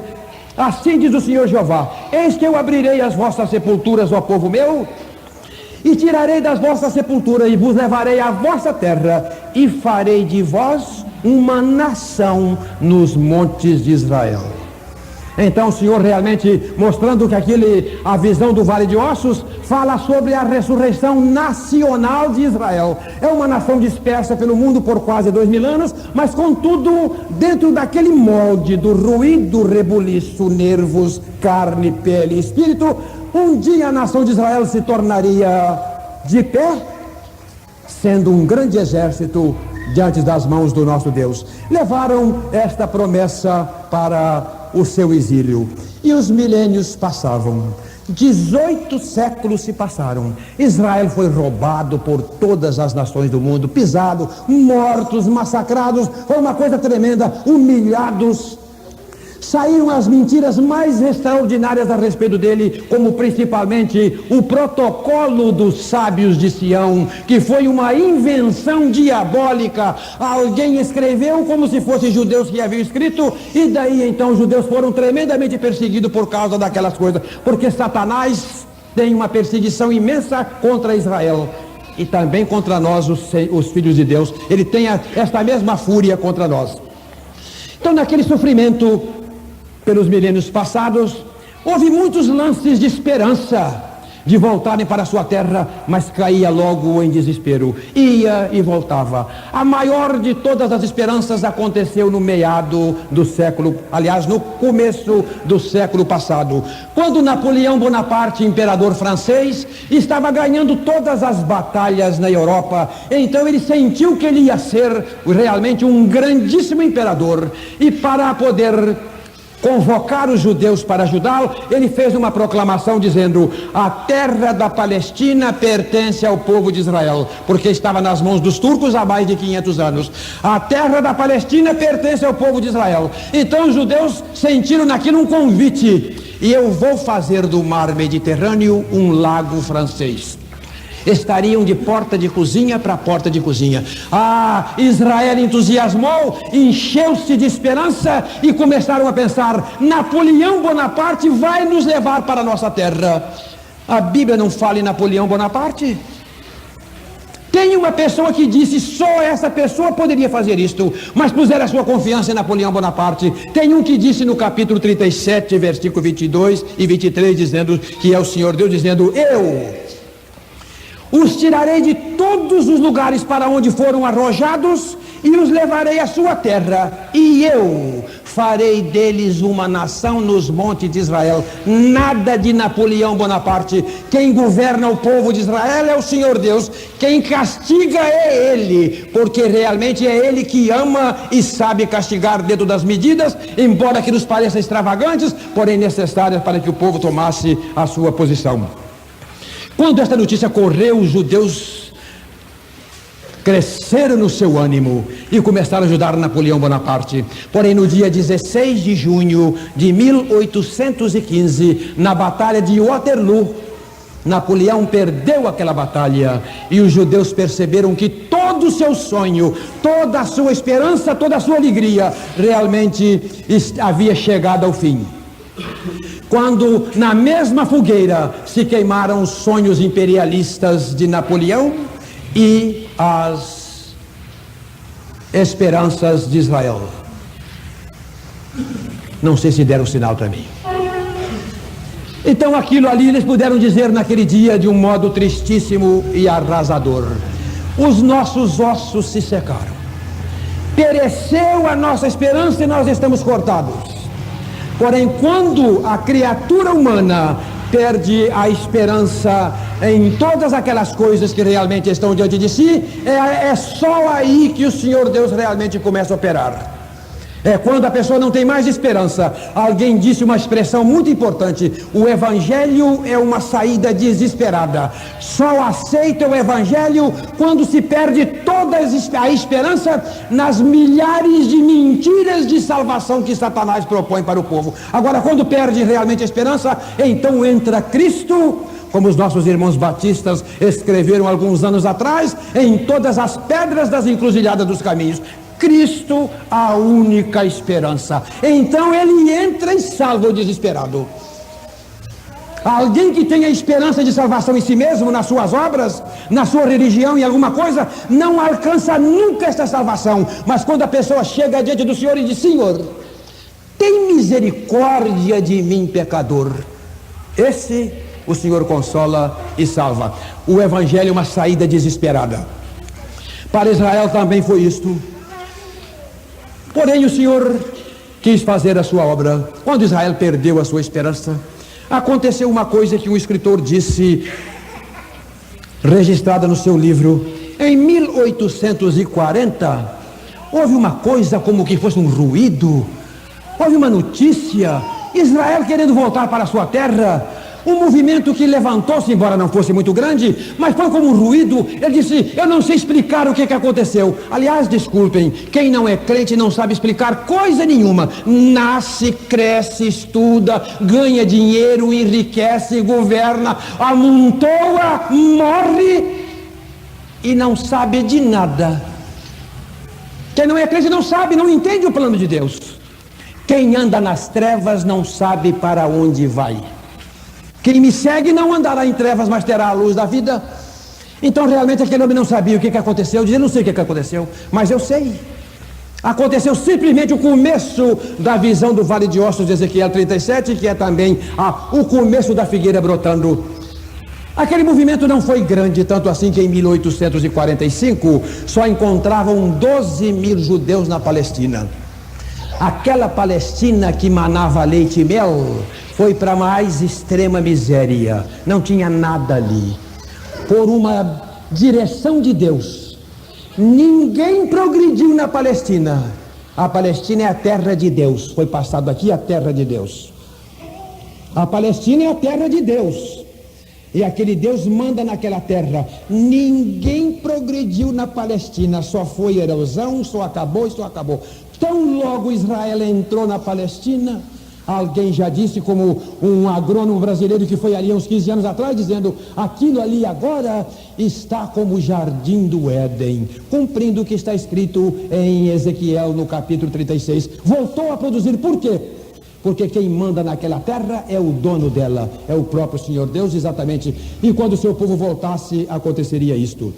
assim diz o Senhor Jeová: eis que eu abrirei as vossas sepulturas, ó povo meu, e tirarei das vossas sepulturas, e vos levarei à vossa terra, e farei de vós uma nação nos montes de Israel. Então o Senhor realmente mostrando que a visão do Vale de Ossos fala sobre a ressurreição nacional de Israel. É uma nação dispersa pelo mundo por quase 2000 anos, mas contudo dentro daquele molde do ruído, rebuliço, nervos, carne, pele e espírito. Um dia a nação de Israel se tornaria de pé, sendo um grande exército diante das mãos do nosso Deus. Levaram esta promessa para o seu exílio, e os milênios passavam. 18 séculos se passaram. Israel foi roubado por todas as nações do mundo, pisado, mortos, massacrados. Foi uma coisa tremenda, humilhados. Saíram as mentiras mais extraordinárias a respeito dele, como principalmente o protocolo dos sábios de Sião, que foi uma invenção diabólica. Alguém escreveu como se fossem judeus que haviam escrito, e daí então os judeus foram tremendamente perseguidos por causa daquelas coisas, porque Satanás tem uma perseguição imensa contra Israel e também contra nós, os filhos de Deus. Ele tem esta mesma fúria contra nós. Então, naquele sofrimento pelos milênios passados, houve muitos lances de esperança de voltarem para a sua terra, mas caía logo em desespero, ia e voltava. A maior de todas as esperanças aconteceu no meado do século, aliás, no começo do século passado, quando Napoleão Bonaparte, imperador francês, estava ganhando todas as batalhas na Europa. Então ele sentiu que ele ia ser realmente um grandíssimo imperador, e para poder convocar os judeus para ajudá-lo, ele fez uma proclamação dizendo: a terra da Palestina pertence ao povo de Israel, porque estava nas mãos dos turcos há mais de 500 anos. A terra da Palestina pertence ao povo de Israel. Então os judeus sentiram naquilo um convite: e eu vou fazer do mar Mediterrâneo um lago francês. Estariam de porta de cozinha para porta de cozinha. Israel entusiasmou, encheu-se de esperança e começaram a pensar: Napoleão Bonaparte vai nos levar para a nossa terra. A Bíblia não fala em Napoleão Bonaparte. Tem uma pessoa que disse: só essa pessoa poderia fazer isto, mas puseram a sua confiança em Napoleão Bonaparte. Tem um que disse no capítulo 37, versículo 22 e 23, dizendo que é o Senhor Deus dizendo: eu os tirarei de todos os lugares para onde foram arrojados e os levarei à sua terra, e eu farei deles uma nação nos montes de Israel. Nada de Napoleão Bonaparte. Quem governa o povo de Israel é o Senhor Deus. Quem castiga é Ele, porque realmente é Ele que ama e sabe castigar dentro das medidas, embora que nos pareçam extravagantes, porém necessárias para que o povo tomasse a sua posição. Quando esta notícia correu, os judeus cresceram no seu ânimo e começaram a ajudar Napoleão Bonaparte. Porém, no dia 16 de junho de 1815, na batalha de Waterloo, Napoleão perdeu aquela batalha, e os judeus perceberam que todo o seu sonho, toda a sua esperança, toda a sua alegria realmente havia chegado ao fim. Quando na mesma fogueira se queimaram os sonhos imperialistas de Napoleão e as esperanças de Israel. Não sei se deram sinal para mim. Então aquilo ali eles puderam dizer naquele dia de um modo tristíssimo e arrasador: os nossos ossos se secaram, pereceu a nossa esperança e nós estamos cortados. Porém, quando a criatura humana perde a esperança, em todas aquelas coisas que realmente estão diante de si, é só aí que o Senhor Deus realmente começa a operar. É quando a pessoa não tem mais esperança. Alguém disse uma expressão muito importante: o Evangelho é uma saída desesperada. Só aceita o Evangelho quando se perde toda a esperança nas milhares de mentiras de salvação que Satanás propõe para o povo. Agora, quando perde realmente a esperança, então entra Cristo, como os nossos irmãos batistas escreveram alguns anos atrás, em todas as pedras das encruzilhadas dos caminhos. Cristo, a única esperança. Então ele entra e salva o desesperado. Alguém que tem a esperança de salvação em si mesmo, nas suas obras, na sua religião, em alguma coisa, não alcança nunca esta salvação. Mas quando a pessoa chega diante do Senhor e diz: Senhor, tem misericórdia de mim, pecador, esse o Senhor consola e salva. O Evangelho é uma saída desesperada. Para Israel também foi isto. Porém o Senhor quis fazer a sua obra. Quando Israel perdeu a sua esperança, aconteceu uma coisa que um escritor disse, registrada no seu livro. Em 1840, houve uma coisa como que fosse um ruído, houve uma notícia, Israel querendo voltar para a sua terra. Um movimento que levantou-se, embora não fosse muito grande, mas foi como um ruído. Ele disse: eu não sei explicar o que aconteceu. Aliás, desculpem, quem não é crente não sabe explicar coisa nenhuma. Nasce, cresce, estuda, ganha dinheiro, enriquece, governa, amontoa, morre e não sabe de nada. Quem não é crente não sabe, não entende o plano de Deus. Quem anda nas trevas não sabe para onde vai. Quem me segue não andará em trevas, mas terá a luz da vida. Então realmente aquele homem não sabia o que aconteceu. Dizia: eu não sei o que aconteceu, mas eu sei. Aconteceu simplesmente o começo da visão do Vale de Ossos de Ezequiel 37, que é também o começo da figueira brotando. Aquele movimento não foi grande, tanto assim que em 1845 só encontravam 12 mil judeus na Palestina. Aquela Palestina que manava leite e mel foi para a mais extrema miséria, não tinha nada ali. Por uma direção de Deus, ninguém progrediu na Palestina. A Palestina é a terra de Deus, foi passado aqui a terra de Deus. A Palestina é a terra de Deus, e aquele Deus manda naquela terra. Ninguém progrediu na Palestina, só foi erosão, só acabou e só acabou. Tão logo Israel entrou na Palestina, alguém já disse, como um agrônomo brasileiro que foi ali uns 15 anos atrás, dizendo: aquilo ali agora está como o jardim do Éden, cumprindo o que está escrito em Ezequiel no capítulo 36. Voltou a produzir. Por quê? Porque quem manda naquela terra é o dono dela, é o próprio Senhor Deus, exatamente. E quando o seu povo voltasse, aconteceria isto.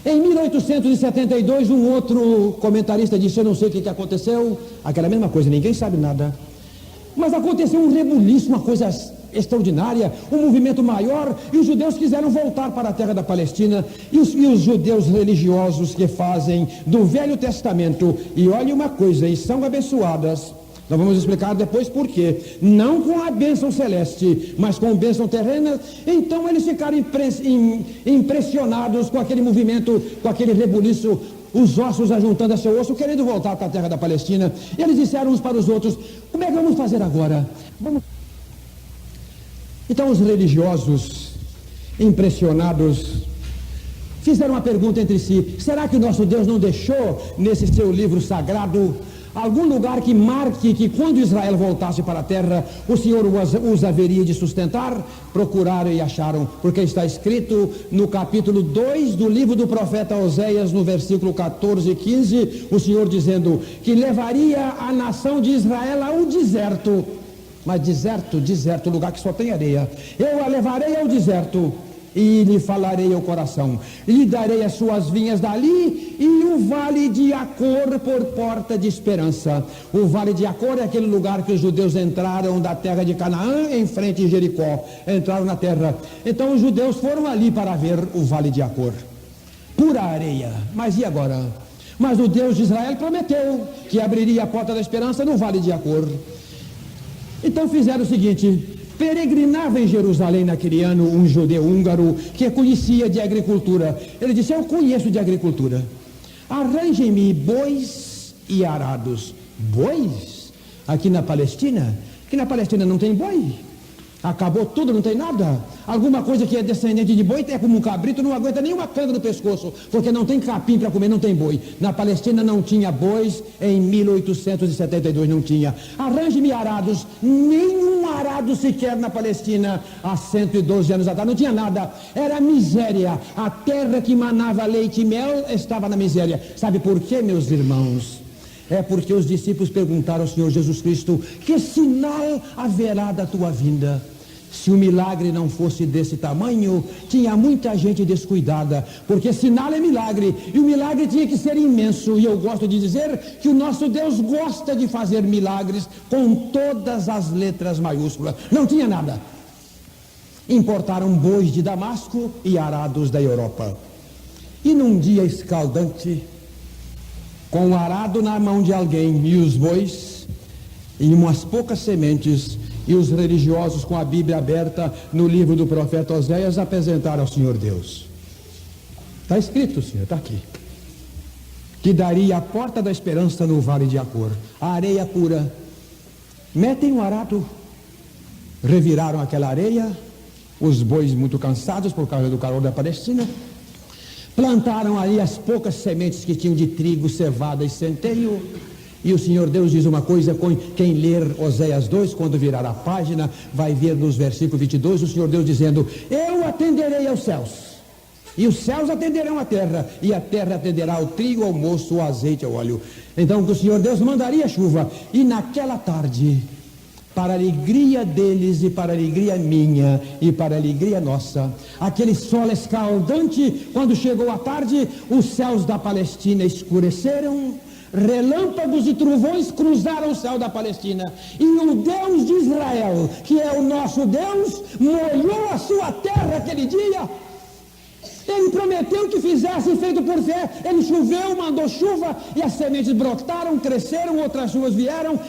Em 1872, um outro comentarista disse: eu não sei o que aconteceu. Aquela mesma coisa, ninguém sabe nada. Mas aconteceu um rebuliço, uma coisa extraordinária, um movimento maior, e os judeus quiseram voltar para a terra da Palestina, e os judeus religiosos que fazem do Velho Testamento, e olha uma coisa, e são abençoadas. Nós vamos explicar depois por quê. Não com a bênção celeste, mas com a bênção terrena. Então eles ficaram impressionados com aquele movimento, com aquele rebuliço, os ossos ajuntando a seu osso, querendo voltar para a terra da Palestina. E eles disseram uns para os outros: como é que vamos fazer agora? Então os religiosos, impressionados, fizeram uma pergunta entre si: será que o nosso Deus não deixou nesse seu livro sagrado algum lugar que marque que quando Israel voltasse para a terra, o Senhor os haveria de sustentar? Procuraram e acharam, porque está escrito no capítulo 2 do livro do profeta Oséias, no versículo 14 e 15, o Senhor dizendo que levaria a nação de Israel ao deserto. Mas deserto, lugar que só tem areia. Eu a levarei ao deserto e lhe falarei ao coração, lhe darei as suas vinhas dali e o vale de Acor por porta de esperança. O vale de Acor é aquele lugar que os judeus entraram da terra de Canaã em frente a Jericó, entraram na terra. Então os judeus foram ali para ver o vale de Acor, pura areia. Mas e agora? Mas o Deus de Israel prometeu que abriria a porta da esperança no vale de Acor. Então fizeram o seguinte: Peregrinava em Jerusalém naquele ano um judeu húngaro que conhecia de agricultura. Ele disse: eu conheço de agricultura. Arranjem-me bois e arados. Bois? Aqui na Palestina? Aqui na Palestina não tem boi. Acabou tudo, não tem nada. Alguma coisa que é descendente de boi é como um cabrito, não aguenta nenhuma canga no pescoço, porque não tem capim para comer, não tem boi. Na Palestina não tinha bois, em 1872 não tinha. Arranje-me arados. Nenhum arado sequer na Palestina há 112 anos atrás, não tinha nada. Era miséria. A terra que manava leite e mel estava na miséria. Sabe por quê, meus irmãos? É porque os discípulos perguntaram ao Senhor Jesus Cristo: que sinal haverá da tua vinda? Se o milagre não fosse desse tamanho, tinha muita gente descuidada, porque sinal é milagre, e o milagre tinha que ser imenso. E eu gosto de dizer que o nosso Deus gosta de fazer milagres com todas as letras maiúsculas. Não tinha nada. Importaram bois de Damasco e arados da Europa. E num dia escaldante, com o arado na mão de alguém e os bois e umas poucas sementes, e os religiosos com a Bíblia aberta no livro do profeta Oséias apresentaram ao Senhor Deus. Está escrito, Senhor, está aqui, que daria a porta da esperança no vale de Acor, a areia pura. Metem um arado, reviraram aquela areia, os bois muito cansados por causa do calor da Palestina, plantaram ali as poucas sementes que tinham de trigo, cevada e centeio. E o Senhor Deus diz uma coisa: quem ler Oséias 2, quando virar a página, vai ver nos versículos 22, o Senhor Deus dizendo: eu atenderei aos céus, e os céus atenderão à terra, e a terra atenderá ao trigo, ao moço, ao azeite, ao óleo. Então o Senhor Deus mandaria chuva, e naquela tarde, para a alegria deles e para a alegria minha e para a alegria nossa, aquele sol escaldante, quando chegou a tarde, os céus da Palestina escureceram, relâmpagos e trovões cruzaram o céu da Palestina, e o Deus de Israel, que é o nosso Deus, molhou a sua terra aquele dia. Ele prometeu que fizesse feito por fé. Ele choveu, mandou chuva, e as sementes brotaram, cresceram, outras chuvas vieram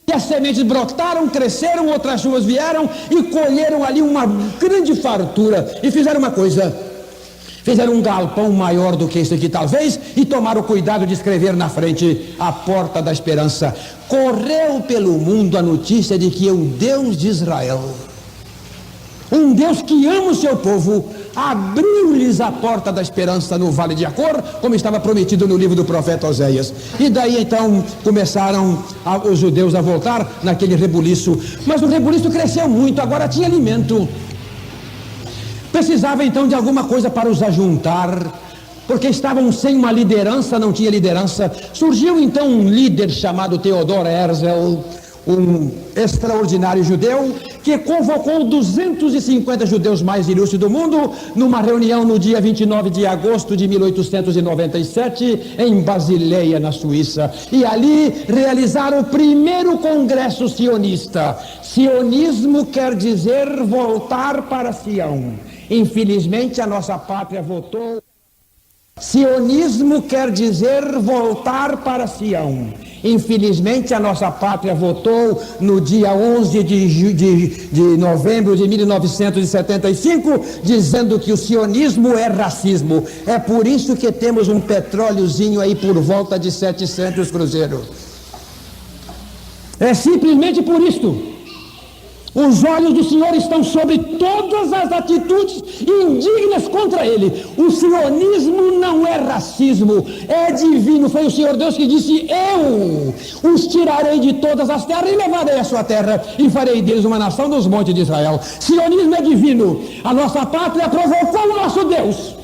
e as sementes brotaram, cresceram, outras chuvas vieram e colheram ali uma grande fartura. E fizeram uma coisa: fizeram um galpão maior do que esse aqui talvez, e tomaram cuidado de escrever na frente: a porta da esperança. Correu pelo mundo a notícia de que o Deus de Israel, um Deus que ama o seu povo, abriu-lhes a porta da esperança no vale de Acor, como estava prometido no livro do profeta Oséias. E daí então começaram os judeus a voltar naquele rebuliço. Mas o rebuliço cresceu muito, agora tinha alimento. Precisava então de alguma coisa para os ajuntar, porque estavam sem uma liderança, não tinha liderança. Surgiu então um líder chamado Theodor Herzl, um extraordinário judeu, que convocou 250 judeus mais ilustres do mundo numa reunião no dia 29 de agosto de 1897 em Basileia, na Suíça, e ali realizaram o primeiro congresso sionista. Sionismo quer dizer voltar para Sião. Infelizmente a nossa pátria votou. Sionismo quer dizer voltar para Sião. Infelizmente a nossa pátria votou no dia 11 de novembro de 1975, dizendo que o sionismo é racismo. É por isso que temos um petróleozinho aí por volta de 700 cruzeiros. É simplesmente por isto. Os olhos do Senhor estão sobre todas as atitudes indignas contra ele. O sionismo não é racismo, é divino. Foi o Senhor Deus que disse: eu os tirarei de todas as terras e levarei a sua terra e farei deles uma nação dos montes de Israel. Sionismo é divino. A nossa pátria provocou o nosso Deus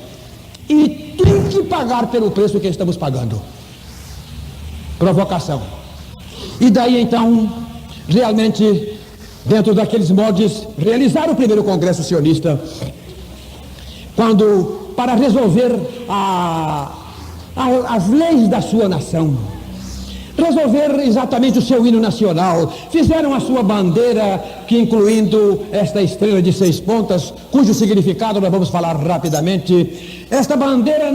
e tem que pagar pelo preço que estamos pagando. Provocação. E daí então, realmente, dentro daqueles moldes, realizaram o primeiro congresso sionista, quando, para resolver as leis da sua nação, resolver exatamente o seu hino nacional, fizeram a sua bandeira, que incluindo esta estrela de 6 pontas, cujo significado nós vamos falar rapidamente. Esta bandeira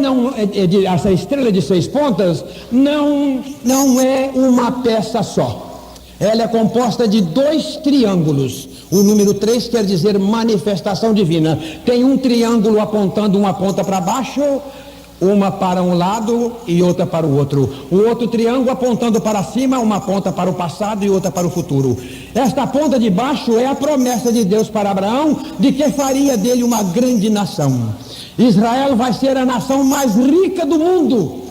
essa estrela de 6 pontas não é uma peça só. Ela é composta de 2 triângulos. O número 3 quer dizer manifestação divina. Tem um triângulo apontando uma ponta para baixo, uma para um lado e outra para o outro. O outro triângulo apontando para cima, uma ponta para o passado e outra para o futuro. Esta ponta de baixo é a promessa de Deus para Abraão, de que faria dele uma grande nação. Israel vai ser a nação mais rica do mundo.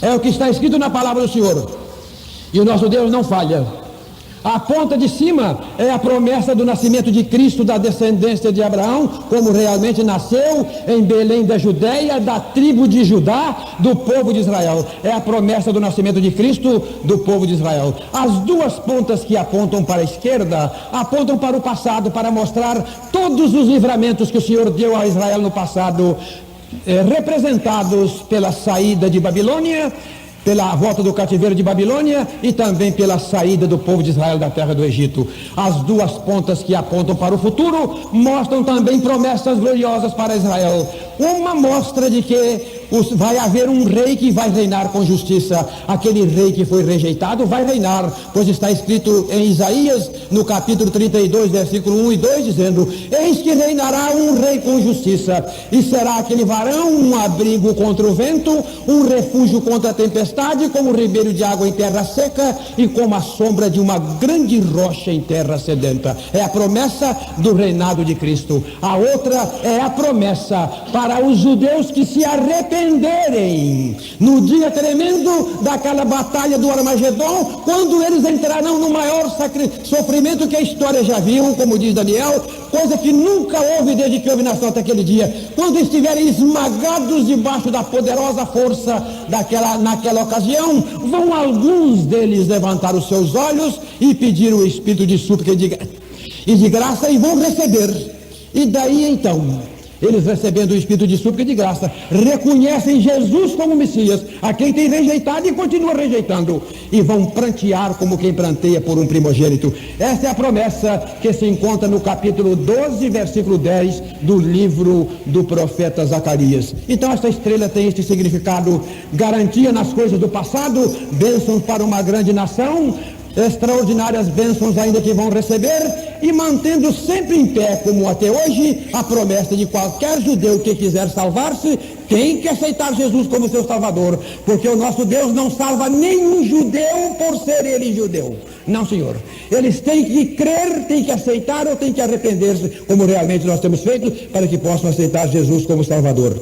É o que está escrito na palavra do Senhor. E o nosso Deus não falha. A ponta de cima é a promessa do nascimento de Cristo, da descendência de Abraão, como realmente nasceu em Belém da Judéia, da tribo de Judá, do povo de Israel. É a promessa do nascimento de Cristo, do povo de Israel. As 2 pontas que apontam para a esquerda, apontam para o passado, para mostrar todos os livramentos que o Senhor deu a Israel no passado, representados pela saída de Babilônia, pela volta do cativeiro de Babilônia e também pela saída do povo de Israel da terra do Egito. As 2 pontas que apontam para o futuro mostram também promessas gloriosas para Israel. Uma mostra de que vai haver um rei que vai reinar com justiça. Aquele rei que foi rejeitado vai reinar, pois está escrito em Isaías, no capítulo 32, versículo 1 e 2, dizendo: eis que reinará um rei com justiça, e será aquele varão um abrigo contra o vento, um refúgio contra a tempestade, como um ribeiro de água em terra seca, e como a sombra de uma grande rocha em terra sedenta. É a promessa do reinado de Cristo. A outra é a promessa para os judeus que se arrependerem no dia tremendo daquela batalha do Armagedon, quando eles entrarão no maior sofrimento que a história já viu, como diz Daniel, coisa que nunca houve desde que houve nação até aquele dia, quando estiverem esmagados debaixo da poderosa força naquela ocasião, vão alguns deles levantar os seus olhos e pedir o espírito de súplica e de graça, e vão receber. E daí então, eles recebendo o espírito de súplica e de graça, reconhecem Jesus como Messias, a quem tem rejeitado e continua rejeitando, e vão prantear como quem pranteia por um primogênito. Essa é a promessa que se encontra no capítulo 12, versículo 10 do livro do profeta Zacarias. Então esta estrela tem este significado: garantia nas coisas do passado, bênçãos para uma grande nação, extraordinárias bênçãos ainda que vão receber, e mantendo sempre em pé, como até hoje, a promessa de qualquer judeu que quiser salvar-se, tem que aceitar Jesus como seu Salvador, porque o nosso Deus não salva nenhum judeu por ser ele judeu. Não, senhor. Eles têm que crer, têm que aceitar ou têm que arrepender-se, como realmente nós temos feito, para que possam aceitar Jesus como Salvador.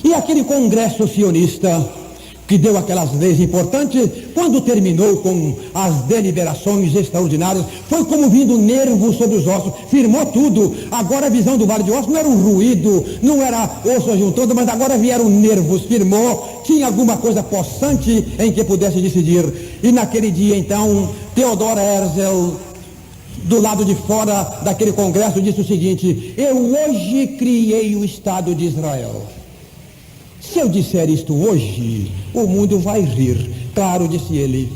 E aquele congresso sionista que deu aquelas leis importantes, quando terminou com as deliberações extraordinárias, foi como vindo nervo sobre os ossos, firmou tudo. Agora a visão do Vale de Ossos não era um ruído, não era osso juntando, mas agora vieram nervos, firmou, tinha alguma coisa possante em que pudesse decidir. E naquele dia então, Theodor Herzl, do lado de fora daquele congresso, disse o seguinte: eu hoje criei o Estado de Israel. Se eu disser isto hoje, o mundo vai rir. Claro, disse ele,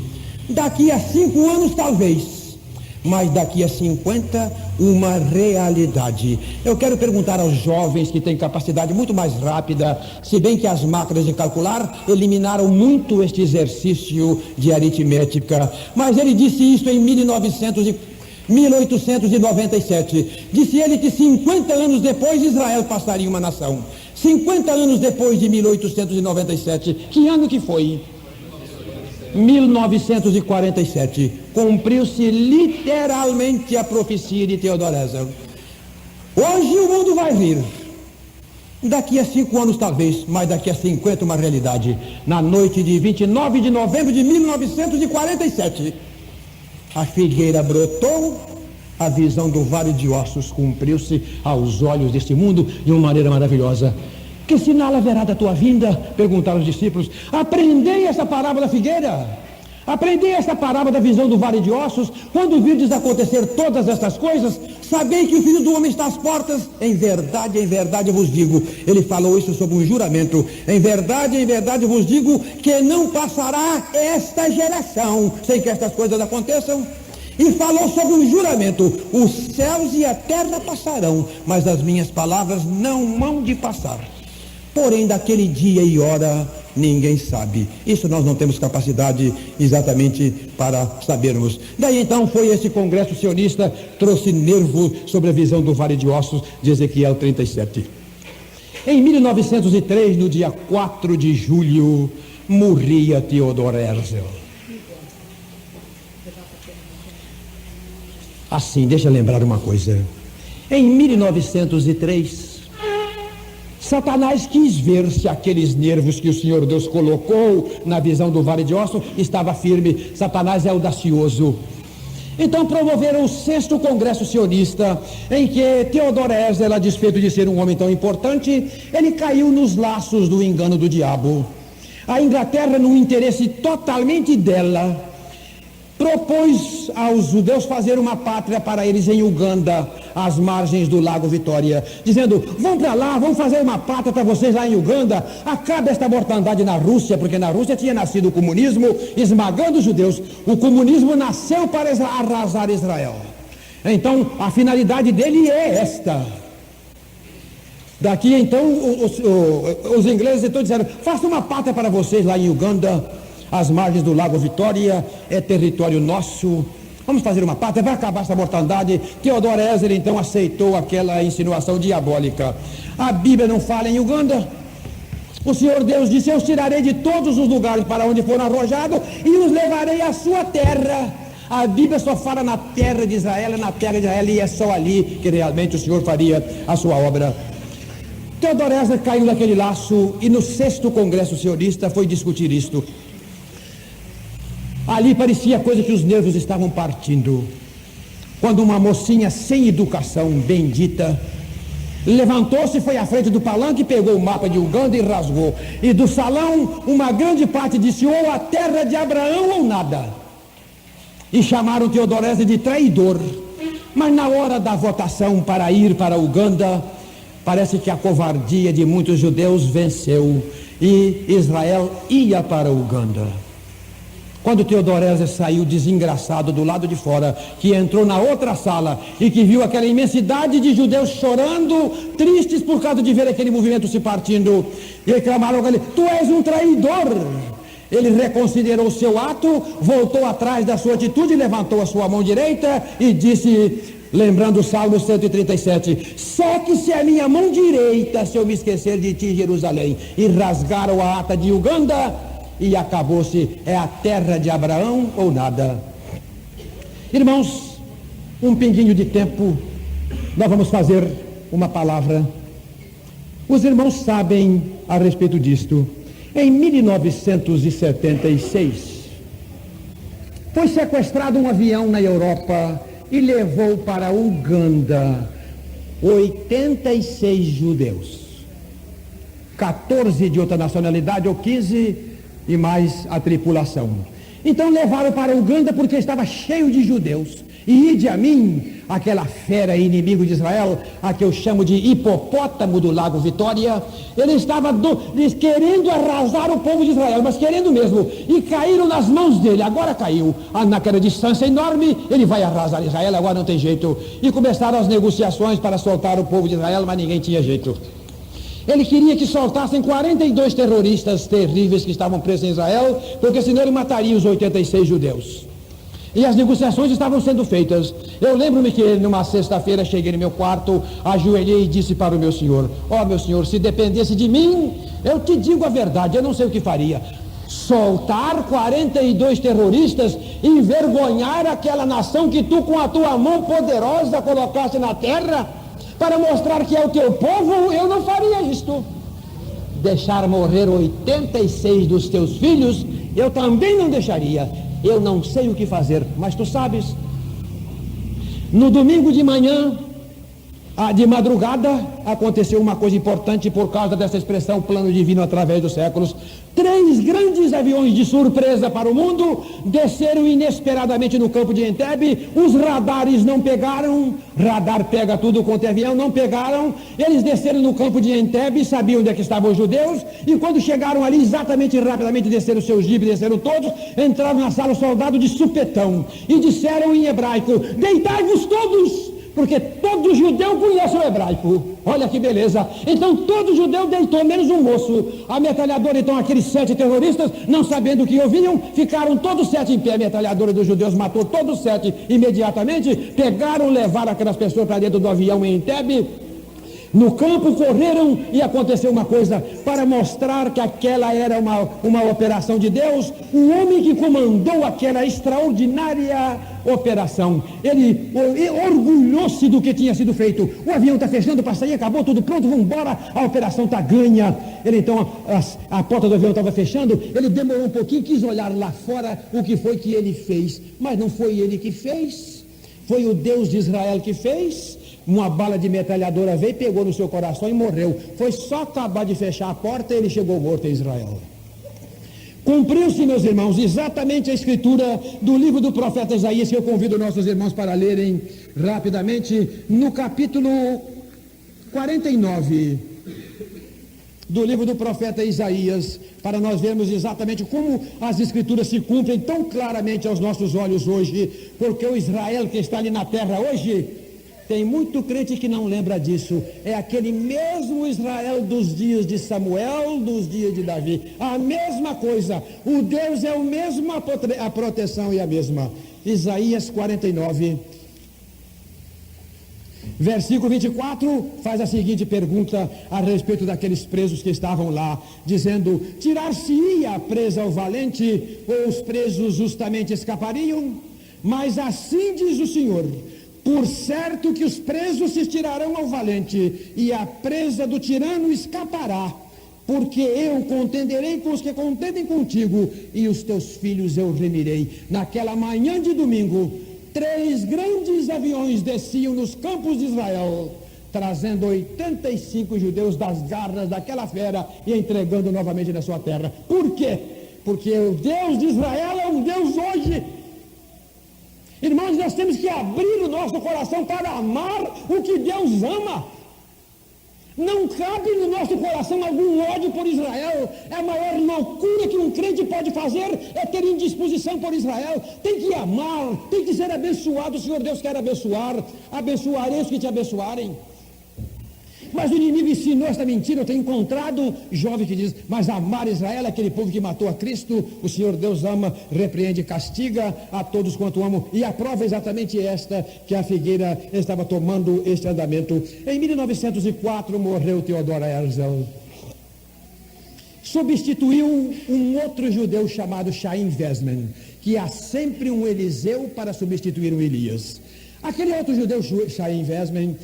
daqui a 5 anos talvez, mas daqui a 50, uma realidade. Eu quero perguntar aos jovens que têm capacidade muito mais rápida, se bem que as máquinas de calcular eliminaram muito este exercício de aritmética, mas ele disse isso em 1897. Disse ele que 50 anos depois Israel passaria uma nação. 50 anos depois de 1897, que ano que foi? 1947. Cumpriu-se literalmente a profecia de Theodor Herzl. Hoje o mundo vai rir. Daqui a 5 anos talvez, mas daqui a 50 uma realidade. Na noite de 29 de novembro de 1947, a figueira brotou, a visão do Vale de Ossos cumpriu-se aos olhos deste mundo de uma maneira maravilhosa. Que sinal haverá da tua vinda? Perguntaram os discípulos. Aprendei essa parábola da figueira, aprendei essa parábola da visão do Vale de Ossos. Quando virdes acontecer todas estas coisas, sabei que o Filho do Homem está às portas. Em verdade eu vos digo. Ele falou isso sob um juramento. Em verdade eu vos digo que não passará esta geração sem que estas coisas aconteçam. E falou sobre um juramento: os céus e a terra passarão, mas as minhas palavras não hão de passar. Porém, daquele dia e hora Ninguém sabe. Isso nós não temos capacidade exatamente para sabermos. Daí então foi esse congresso sionista, trouxe nervo sobre a visão do Vale de Ossos de Ezequiel 37. Em 1903, no dia 4 de julho, morria Theodor Herzl. Assim, deixa eu lembrar uma coisa. Em 1903, Satanás quis ver se aqueles nervos que o Senhor Deus colocou na visão do Vale de Ossos estava firme. Satanás é audacioso. Então promoveram o 6º Congresso Sionista, em que Theodor Herzl, a despeito de ser um homem tão importante, ele caiu nos laços do engano do diabo. A Inglaterra, num interesse totalmente dela, propôs aos judeus fazer uma pátria para eles em Uganda, às margens do Lago Vitória, dizendo: vão para lá, vão fazer uma pátria para vocês lá em Uganda, acabe esta mortandade na Rússia, porque na Rússia tinha nascido o comunismo, esmagando os judeus. O comunismo nasceu para arrasar Israel. Então, a finalidade dele é esta. Daqui então, os ingleses então disseram: faça uma pátria para vocês lá em Uganda, às margens do Lago Vitória, é território nosso. Vamos fazer uma pátria, vai acabar essa mortandade. Theodor Herzl então aceitou aquela insinuação diabólica. A Bíblia não fala em Uganda. O Senhor Deus disse: eu os tirarei de todos os lugares para onde foram arrojados e os levarei à sua terra. A Bíblia só fala na terra de Israel, na terra de Israel, e é só ali que realmente o Senhor faria a sua obra. Theodor Herzl caiu naquele laço e no 6º Congresso Sionista foi discutir isto. Ali parecia coisa que os nervos estavam partindo, quando uma mocinha sem educação, bendita, levantou-se, foi à frente do palanque, pegou o mapa de Uganda e rasgou. E do salão, uma grande parte disse: ou a terra de Abraão ou nada. E chamaram Theodor Herzl de traidor. Mas na hora da votação para ir para Uganda, parece que a covardia de muitos judeus venceu e Israel ia para Uganda. Quando Theodor Herzl saiu desengraçado do lado de fora, que entrou na outra sala e que viu aquela imensidade de judeus chorando, tristes por causa de ver aquele movimento se partindo, e reclamaram com ele: tu és um traidor. Ele reconsiderou o seu ato, voltou atrás da sua atitude, levantou a sua mão direita e disse, lembrando o Salmo 137, seque-se a minha mão direita se eu me esquecer de ti, Jerusalém. E rasgaram a ata de Uganda e acabou-se. É a terra de Abraão ou nada. Irmãos, um pinguinho de tempo, nós vamos fazer uma palavra. Os irmãos sabem a respeito disto. Em 1976, foi sequestrado um avião na Europa e levou para Uganda 86 judeus, 14 de outra nacionalidade ou 15 e mais a tripulação. Então levaram para Uganda porque estava cheio de judeus. E Idi Amin, aquela fera inimigo de Israel, a que eu chamo de hipopótamo do Lago Vitória, ele estava querendo arrasar o povo de Israel, mas querendo mesmo, e caíram nas mãos dele. Agora caiu, naquela distância enorme, ele vai arrasar Israel, agora não tem jeito. E começaram as negociações para soltar o povo de Israel, mas ninguém tinha jeito. Ele queria que soltassem 42 terroristas terríveis que estavam presos em Israel, porque senão ele mataria os 86 judeus. E as negociações estavam sendo feitas. Eu lembro-me que numa sexta-feira cheguei no meu quarto, ajoelhei e disse para o meu senhor: ó, meu senhor, se dependesse de mim, eu te digo a verdade, eu não sei o que faria. Soltar 42 terroristas, envergonhar aquela nação que tu com a tua mão poderosa colocaste na terra, para mostrar que é o teu povo, eu não faria isto. Deixar morrer 86 dos teus filhos, eu também não deixaria. Eu não sei o que fazer, mas tu sabes. No domingo de manhã, de madrugada, aconteceu uma coisa importante por causa dessa expressão plano divino através dos séculos. 3 grandes aviões de surpresa para o mundo desceram inesperadamente no campo de Entebbe. Os radares não pegaram, radar pega tudo quanto é avião, não pegaram. Eles desceram no campo de Entebbe, sabiam onde é que estavam os judeus, e quando chegaram ali, exatamente rapidamente desceram os seus jipes, desceram todos, entraram na sala os soldados de supetão e disseram em hebraico: deitai-vos todos, Porque todo judeu conhece o hebraico. Olha que beleza. Então todo judeu deitou, menos um moço. A metralhadora, então, aqueles 7 terroristas, não sabendo o que ouviam, ficaram todos 7 em pé. A metralhadora dos judeus matou todos 7 imediatamente. Pegaram, levaram aquelas pessoas para dentro do avião em Entebbe. No campo correram e aconteceu uma coisa, para mostrar que aquela era uma operação de Deus. O homem que comandou aquela extraordinária operação, ele orgulhou-se do que tinha sido feito. O avião está fechando para sair, acabou tudo pronto, vamos embora, a operação está ganha. Ele então, a porta do avião estava fechando, ele demorou um pouquinho, quis olhar lá fora o que foi que ele fez, mas não foi ele que fez, foi o Deus de Israel que fez. Uma bala de metralhadora veio, pegou no seu coração e morreu. Foi só acabar de fechar a porta e ele chegou morto em Israel. Cumpriu-se, meus irmãos, exatamente a escritura do livro do profeta Isaías, que eu convido nossos irmãos para lerem rapidamente, no capítulo 49 do livro do profeta Isaías, para nós vermos exatamente como as escrituras se cumprem tão claramente aos nossos olhos hoje, porque o Israel que está ali na terra hoje, tem muito crente que não lembra disso. É aquele mesmo Israel dos dias de Samuel, dos dias de Davi. A mesma coisa. O Deus é o mesmo, a proteção é a mesma. Isaías 49, versículo 24, faz a seguinte pergunta a respeito daqueles presos que estavam lá, dizendo: tirar-se-ia presa ao valente, ou os presos justamente escapariam? Mas assim diz o Senhor: por certo que os presos se tirarão ao valente, e a presa do tirano escapará, porque eu contenderei com os que contendem contigo, e os teus filhos eu remirei. Naquela manhã de domingo, 3 grandes aviões desciam nos campos de Israel, trazendo 85 judeus das garras daquela fera e entregando novamente na sua terra. Por quê? Porque o Deus de Israel é um Deus hoje. Irmãos, nós temos que abrir o nosso coração para amar o que Deus ama. Não cabe no nosso coração algum ódio por Israel. É a maior loucura que um crente pode fazer, é ter indisposição por Israel. Tem que amar, tem que ser abençoado. O Senhor Deus quer abençoar. Abençoarei os que te abençoarem. Mas o inimigo ensinou esta mentira. Eu tenho encontrado jovem que diz: mas amar Israel é aquele povo que matou a Cristo. O Senhor Deus ama, repreende e castiga a todos quanto amam. E a prova é exatamente esta, que a figueira estava tomando este andamento. Em 1904 morreu Theodor Herzl. Substituiu um outro judeu chamado Chaim Weizmann, que há sempre um Eliseu para substituir um Elias. Aquele outro judeu, Chaim Weizmann,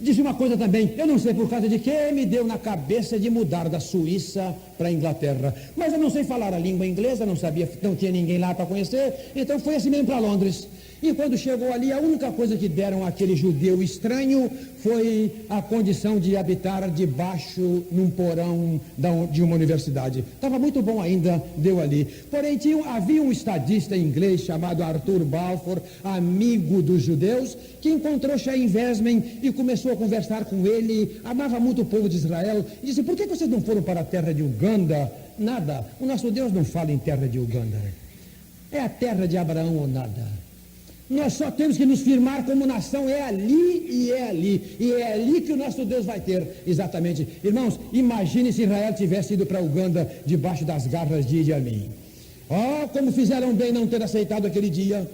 disse uma coisa também: eu não sei por causa de que me deu na cabeça de mudar da Suíça para a Inglaterra, mas eu não sei falar a língua inglesa, não sabia, não tinha ninguém lá para conhecer, então foi assim mesmo para Londres. E quando chegou ali, a única coisa que deram àquele judeu estranho foi a condição de habitar debaixo num porão de uma universidade. Estava muito bom ainda, deu ali. Porém, havia um estadista inglês chamado Arthur Balfour, amigo dos judeus, que encontrou Chaim Weizmann e começou a conversar com ele. Amava muito o povo de Israel e disse: por que vocês não foram para a terra de Uganda? Nada, o nosso Deus não fala em terra de Uganda, é a terra de Abraão ou nada. Nós só temos que nos firmar como nação, é ali e é ali, e é ali que o nosso Deus vai ter, exatamente. Irmãos, imagine se Israel tivesse ido para Uganda debaixo das garras de Idi Amin. Oh, como fizeram bem não ter aceitado aquele dia.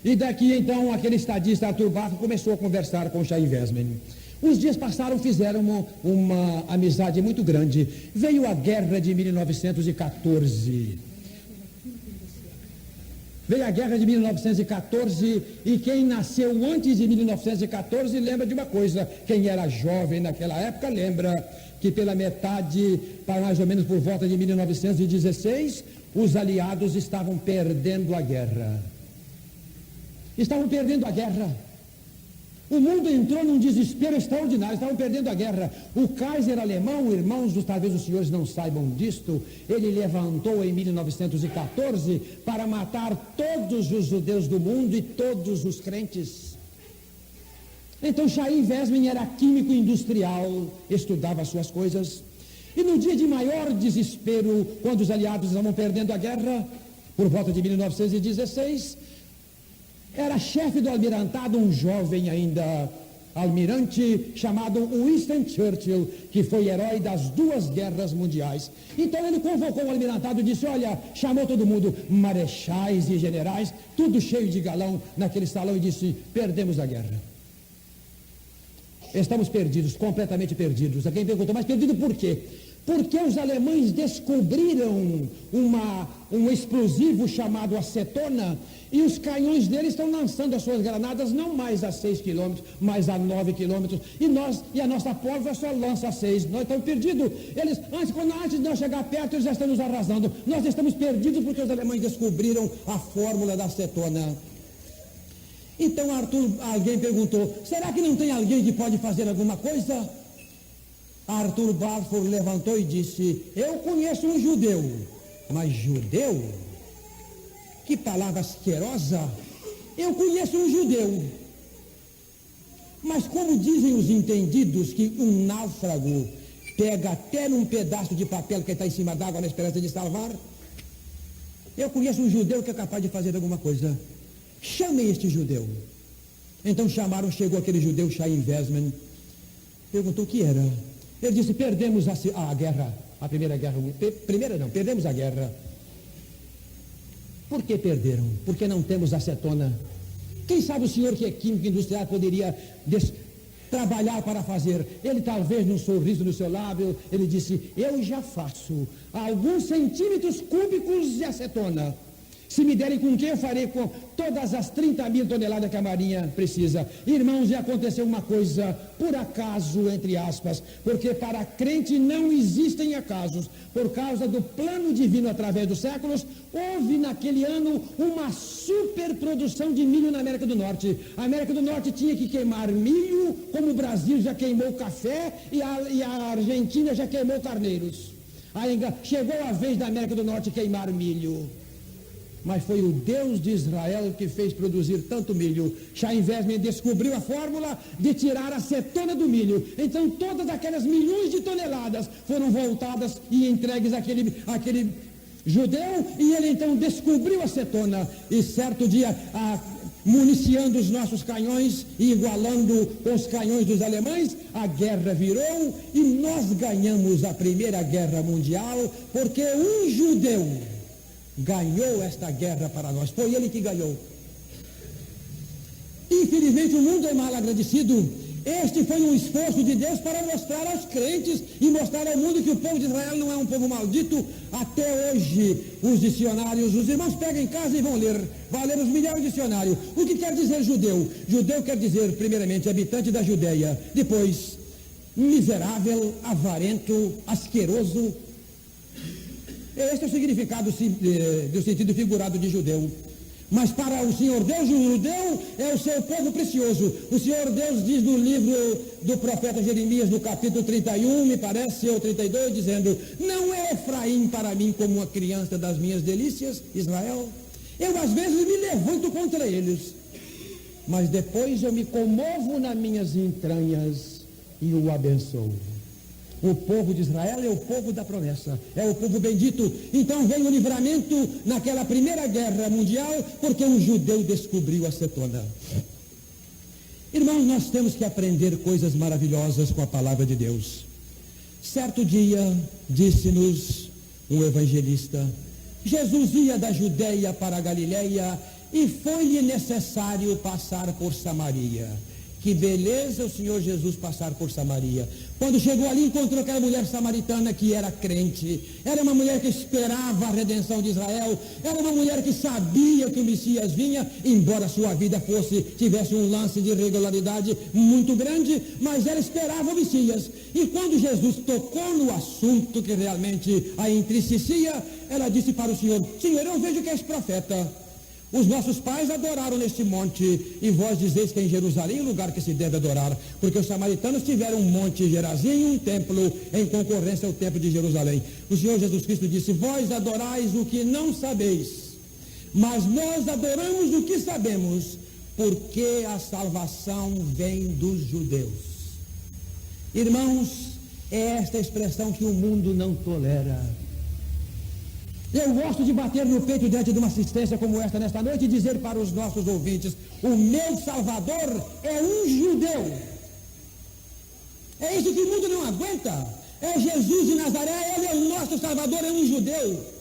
E daqui então aquele estadista Arthur Balfour começou a conversar com Chaim Weizmann. Os dias passaram, fizeram uma amizade muito grande. Veio a guerra de 1914. Veio a guerra de 1914 e quem nasceu antes de 1914 lembra de uma coisa. Quem era jovem naquela época lembra que pela metade, para mais ou menos por volta de 1916, os aliados estavam perdendo a guerra. Estavam perdendo a guerra. O mundo entrou num desespero extraordinário, estavam perdendo a guerra. O Kaiser alemão, irmãos, talvez os senhores não saibam disto, ele levantou em 1914 para matar todos os judeus do mundo e todos os crentes. Então Chaim Weizmann era químico industrial, estudava as suas coisas. E no dia de maior desespero, quando os aliados estavam perdendo a guerra, por volta de 1916, Era chefe do almirantado um jovem ainda almirante chamado Winston Churchill, que foi herói das 2 guerras mundiais. Então ele convocou o almirantado e disse: olha, chamou todo mundo, marechais e generais, tudo cheio de galão naquele salão, e disse: perdemos a guerra. Estamos perdidos, completamente perdidos. Alguém perguntou: mas perdido por quê? Porque os alemães descobriram um explosivo chamado acetona, e os canhões deles estão lançando as suas granadas não mais a 6 quilômetros, mas a 9 quilômetros, e a nossa pólvora só lança a 6. Nós estamos perdidos. Eles, antes de nós chegar perto, eles já estão nos arrasando. Nós estamos perdidos porque os alemães descobriram a fórmula da acetona. Então alguém perguntou: será que não tem alguém que pode fazer alguma coisa? Arthur Balfour levantou e disse: eu conheço um judeu. Mas judeu? Que palavra asquerosa! Eu conheço um judeu. Mas como dizem os entendidos que um náufrago pega até num pedaço de papel que está em cima d'água na esperança de salvar, eu conheço um judeu que é capaz de fazer alguma coisa. Chamem este judeu. Então chamaram, chegou aquele judeu, Chaim Weizmann, perguntou o que era. Ele disse: perdemos a guerra, a primeira guerra. Perdemos a guerra. Por que perderam? Porque não temos acetona. Quem sabe o senhor que é químico industrial poderia trabalhar para fazer? Ele talvez, num sorriso no seu lábio, ele disse: eu já faço alguns centímetros cúbicos de acetona. Se me derem com quem, eu farei com todas as 30.000 toneladas que a Marinha precisa. Irmãos, e aconteceu uma coisa, por acaso, entre aspas, porque para crente não existem acasos. Por causa do plano divino através dos séculos, houve naquele ano uma superprodução de milho na América do Norte. A América do Norte tinha que queimar milho, como o Brasil já queimou café e a Argentina já queimou carneiros. Aí chegou a vez da América do Norte queimar milho. Mas foi o Deus de Israel que fez produzir tanto milho. Chaim Weizmann descobriu a fórmula de tirar a acetona do milho. Então todas aquelas milhões de toneladas foram voltadas e entregues àquele judeu, e ele então descobriu a acetona. E certo dia, municiando os nossos canhões e igualando com os canhões dos alemães, a guerra virou e nós ganhamos a Primeira Guerra Mundial, porque um judeu ganhou esta guerra para nós. Foi ele que ganhou. Infelizmente o mundo é mal agradecido. Este foi um esforço de Deus para mostrar aos crentes e mostrar ao mundo que o povo de Israel não é um povo maldito. Até hoje os dicionários, os irmãos pegam em casa e vão ler os melhores dicionários. O que quer dizer judeu? Judeu quer dizer, primeiramente, habitante da Judeia. Depois, miserável, avarento, asqueroso. Este é o significado do sentido figurado de judeu. Mas para o Senhor Deus, o judeu é o seu povo precioso. O Senhor Deus diz no livro do profeta Jeremias, no capítulo 31, me parece, ou 32, dizendo: não é Efraim para mim como uma criança das minhas delícias, Israel. Eu às vezes me levanto contra eles, mas depois eu me comovo nas minhas entranhas e o abençoo. O povo de Israel é o povo da promessa, é o povo bendito. Então veio o livramento naquela Primeira Guerra Mundial, porque um judeu descobriu a acetona. Irmãos, nós temos que aprender coisas maravilhosas com a palavra de Deus. Certo dia, disse-nos um evangelista, Jesus ia da Judeia para a Galileia e foi-lhe necessário passar por Samaria. Que beleza o Senhor Jesus passar por Samaria. Quando chegou ali, encontrou aquela mulher samaritana que era crente. Era uma mulher que esperava a redenção de Israel. Era uma mulher que sabia que o Messias vinha, embora sua vida tivesse um lance de irregularidade muito grande, mas ela esperava o Messias. E quando Jesus tocou no assunto que realmente a entristecia, ela disse para o Senhor: Senhor, eu vejo que és profeta. Os nossos pais adoraram neste monte, e vós dizeis que é em Jerusalém o lugar que se deve adorar, porque os samaritanos tiveram um monte Gerazim e um templo em concorrência ao templo de Jerusalém. O Senhor Jesus Cristo disse: vós adorais o que não sabeis, mas nós adoramos o que sabemos, porque a salvação vem dos judeus. Irmãos, é esta expressão que o mundo não tolera. Eu gosto de bater no peito diante de uma assistência como esta nesta noite e dizer para os nossos ouvintes: o meu Salvador é um judeu. É isso que o mundo não aguenta. É Jesus de Nazaré, ele é o nosso Salvador, é um judeu.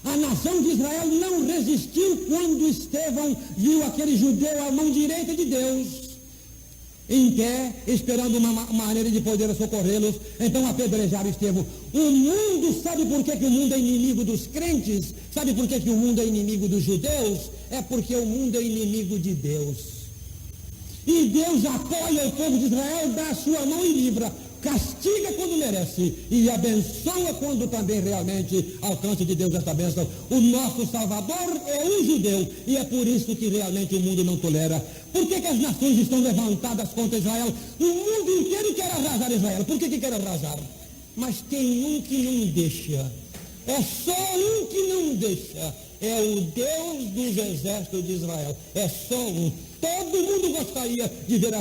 A nação de Israel não resistiu quando Estevão viu aquele judeu à mão direita de Deus, em pé, esperando uma maneira de poder socorrê-los. Então apedrejaram Estevão. O mundo, sabe por que o mundo é inimigo dos crentes? Sabe por que o mundo é inimigo dos judeus? É porque o mundo é inimigo de Deus. E Deus apoia o povo de Israel, dá a sua mão e livra. Castiga quando merece e abençoa quando também realmente alcança de Deus esta bênção. O nosso Salvador é um judeu e é por isso que realmente o mundo não tolera. Por que as nações estão levantadas contra Israel? O mundo inteiro quer arrasar Israel. Por que quer arrasar? Mas tem um que não deixa. É só um que não deixa. É o Deus dos exércitos de Israel. É só um. Todo mundo gostaria de ver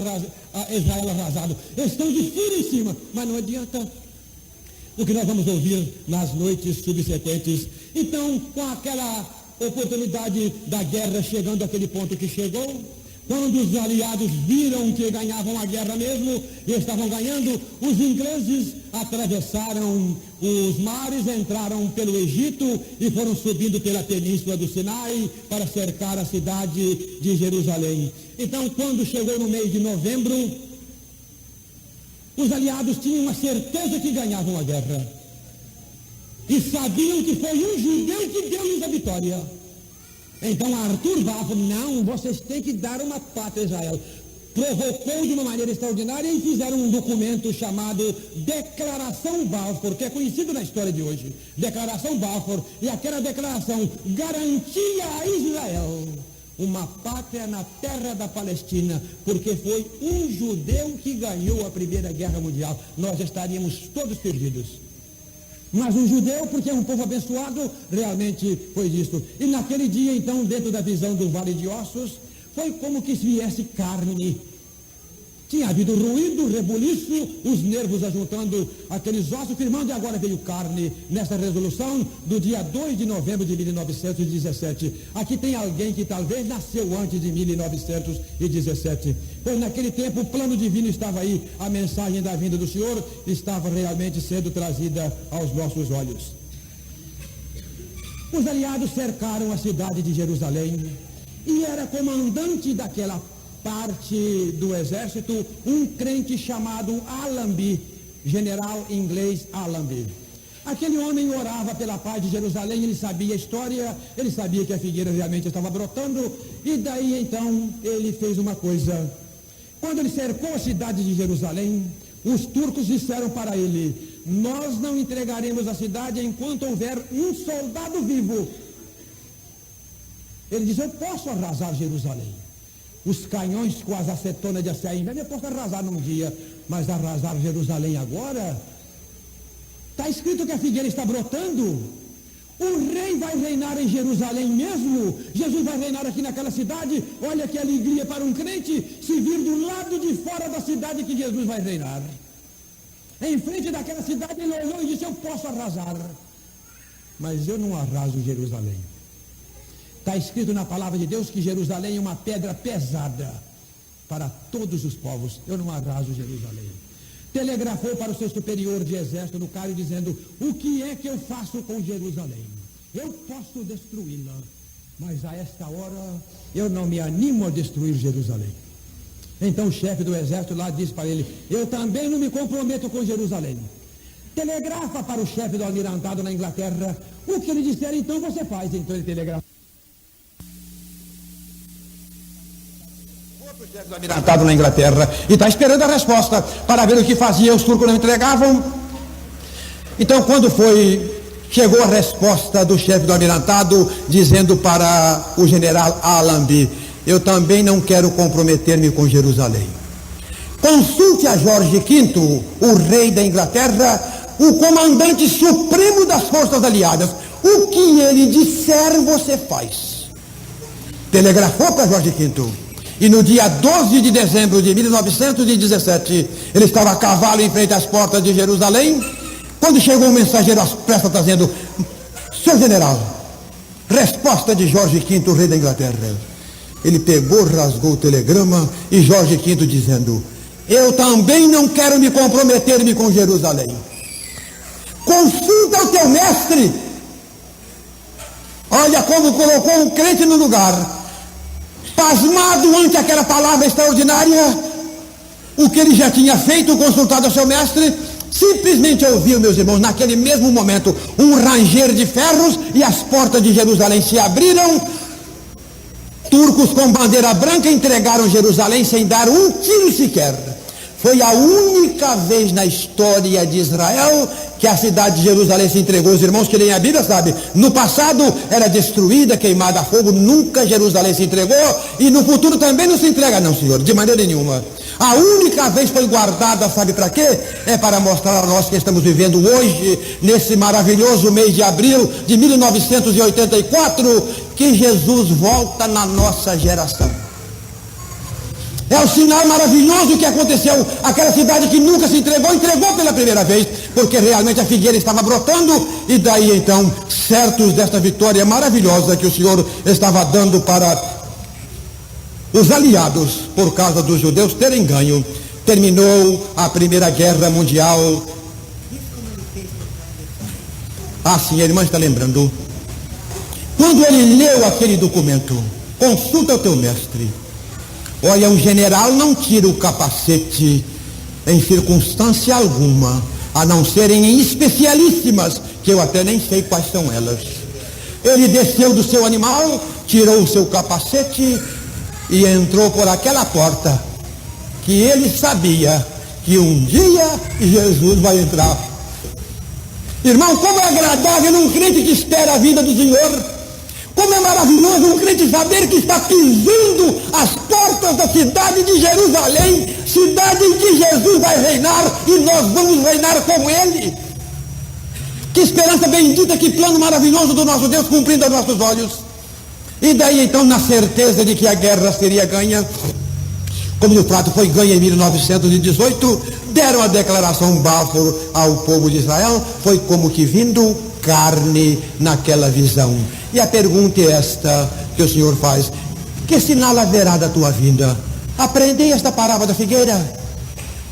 Israel arrasado. Estão de fúria em cima, mas não adianta. O que nós vamos ouvir nas noites subsequentes. Então, com aquela oportunidade da guerra chegando àquele ponto que chegou, quando os aliados viram que ganhavam a guerra mesmo, e estavam ganhando, os ingleses atravessaram os mares, entraram pelo Egito e foram subindo pela península do Sinai para cercar a cidade de Jerusalém. Então, quando chegou no mês de novembro, os aliados tinham a certeza que ganhavam a guerra. E sabiam que foi um judeu que deu-lhes a vitória. Então Arthur Balfour: não, vocês têm que dar uma pátria a Israel. Provocou de uma maneira extraordinária e fizeram um documento chamado Declaração Balfour, que é conhecido na história de hoje. Declaração Balfour. E aquela declaração garantia a Israel uma pátria na terra da Palestina, porque foi um judeu que ganhou a Primeira Guerra Mundial. Nós estaríamos todos perdidos. Mas um judeu, porque é um povo abençoado, realmente foi isso. E naquele dia, então, dentro da visão do Vale de Ossos, foi como que se viesse carne. Tinha havido ruído, rebuliço, os nervos ajuntando aqueles ossos, firmando, e agora veio carne nessa resolução do dia 2 de novembro de 1917. Aqui tem alguém que talvez nasceu antes de 1917. Pois naquele tempo o plano divino estava aí, a mensagem da vinda do Senhor estava realmente sendo trazida aos nossos olhos. Os aliados cercaram a cidade de Jerusalém e era comandante daquela parte do exército um crente chamado Allenby, general inglês Allenby. Aquele homem orava pela paz de Jerusalém, ele sabia a história, ele sabia que a figueira realmente estava brotando, e daí então ele fez uma coisa. Quando ele cercou a cidade de Jerusalém, os turcos disseram para ele: nós não entregaremos a cidade enquanto houver um soldado vivo. Ele disse: eu posso arrasar Jerusalém. Os canhões com as acetonas de açaí, eu posso arrasar num dia, mas arrasar Jerusalém agora? Está escrito que a figueira está brotando. O rei vai reinar em Jerusalém mesmo. Jesus vai reinar aqui naquela cidade. Olha que alegria para um crente se vir do lado de fora da cidade que Jesus vai reinar. Em frente daquela cidade ele olhou e disse: eu posso arrasar, mas eu não arraso Jerusalém. Está escrito na palavra de Deus que Jerusalém é uma pedra pesada para todos os povos. Eu não arraso Jerusalém. Telegrafou para o seu superior de exército no Cairo dizendo: o que é que eu faço com Jerusalém? Eu posso destruí-la, mas a esta hora eu não me animo a destruir Jerusalém. Então o chefe do exército lá disse para ele: eu também não me comprometo com Jerusalém. Telegrafa para o chefe do almirantado na Inglaterra. O que ele disser, então você faz. Então ele telegrafa o chefe do almirantado na Inglaterra e está esperando a resposta para ver o que fazia. Os turcos não entregavam. Então quando chegou a resposta do chefe do almirantado dizendo para o general Allenby: eu também não quero comprometer-me com Jerusalém. Consulte a Jorge V, o rei da Inglaterra, o comandante supremo das forças aliadas. O que ele disser, você faz. Telegrafou para Jorge V. E no dia 12 de dezembro de 1917, ele estava a cavalo em frente às portas de Jerusalém, quando chegou um mensageiro às pressas trazendo: Senhor general, resposta de Jorge V, rei da Inglaterra. Ele pegou, rasgou o telegrama, e Jorge V dizendo: eu também não quero me comprometer-me com Jerusalém. Consulta o teu mestre. Olha como colocou um crente no lugar. Pasmado ante aquela palavra extraordinária, o que ele já tinha feito, consultado ao seu mestre, simplesmente ouviu, meus irmãos, naquele mesmo momento, um ranger de ferros, e as portas de Jerusalém se abriram. Turcos com bandeira branca entregaram Jerusalém sem dar um tiro sequer. Foi a única vez na história de Israel que a cidade de Jerusalém se entregou. Os irmãos que leem a Bíblia sabem, no passado era destruída, queimada a fogo, nunca Jerusalém se entregou, e no futuro também não se entrega, não, Senhor, de maneira nenhuma. A única vez foi guardada, sabe para quê? É para mostrar a nós que estamos vivendo hoje, nesse maravilhoso mês de abril de 1984, que Jesus volta na nossa geração. É o sinal maravilhoso que aconteceu. Aquela cidade que nunca se entregou, entregou pela primeira vez, porque realmente a figueira estava brotando, e daí então, certos desta vitória maravilhosa que o Senhor estava dando para os aliados, por causa dos judeus terem ganho, terminou a Primeira Guerra Mundial. Ah, sim, a irmã está lembrando. Quando ele leu aquele documento, consulta o teu mestre. Olha, um general não tira o capacete em circunstância alguma, a não serem em especialíssimas, que eu até nem sei quais são elas. Ele desceu do seu animal, tirou o seu capacete e entrou por aquela porta, que ele sabia que um dia Jesus vai entrar. Irmão, como é agradável um crente que espera a vinda do Senhor. Como é maravilhoso um crente saber que está pisando as portas da cidade de Jerusalém, cidade em que Jesus vai reinar, e nós vamos reinar com ele. Que esperança bendita, que plano maravilhoso do nosso Deus cumprindo aos nossos olhos. E daí então, na certeza de que a guerra seria ganha, como o fato foi ganho em 1918, deram a declaração Balfour ao povo de Israel, foi como que vindo carne naquela visão. E a pergunta é esta que o Senhor faz: que sinal haverá da tua vinda? Aprendei esta parábola da figueira.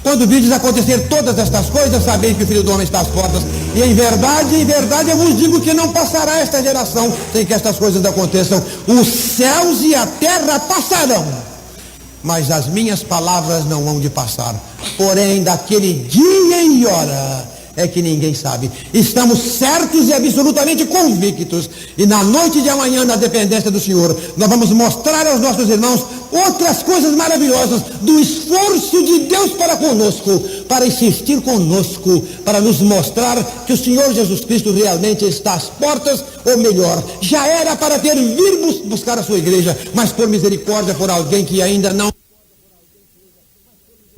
Quando vides acontecer todas estas coisas, sabei que o Filho do Homem está às portas. E em verdade eu vos digo que não passará esta geração sem que estas coisas aconteçam. Os céus e a terra passarão, mas as minhas palavras não hão de passar. Porém, daquele dia e hora é que ninguém sabe. Estamos certos e absolutamente convictos. E na noite de amanhã, na dependência do Senhor, nós vamos mostrar aos nossos irmãos outras coisas maravilhosas do esforço de Deus para conosco, para insistir conosco, para nos mostrar que o Senhor Jesus Cristo realmente está às portas, ou melhor, já era para ter vir buscar a sua igreja, mas por misericórdia, por alguém que ainda não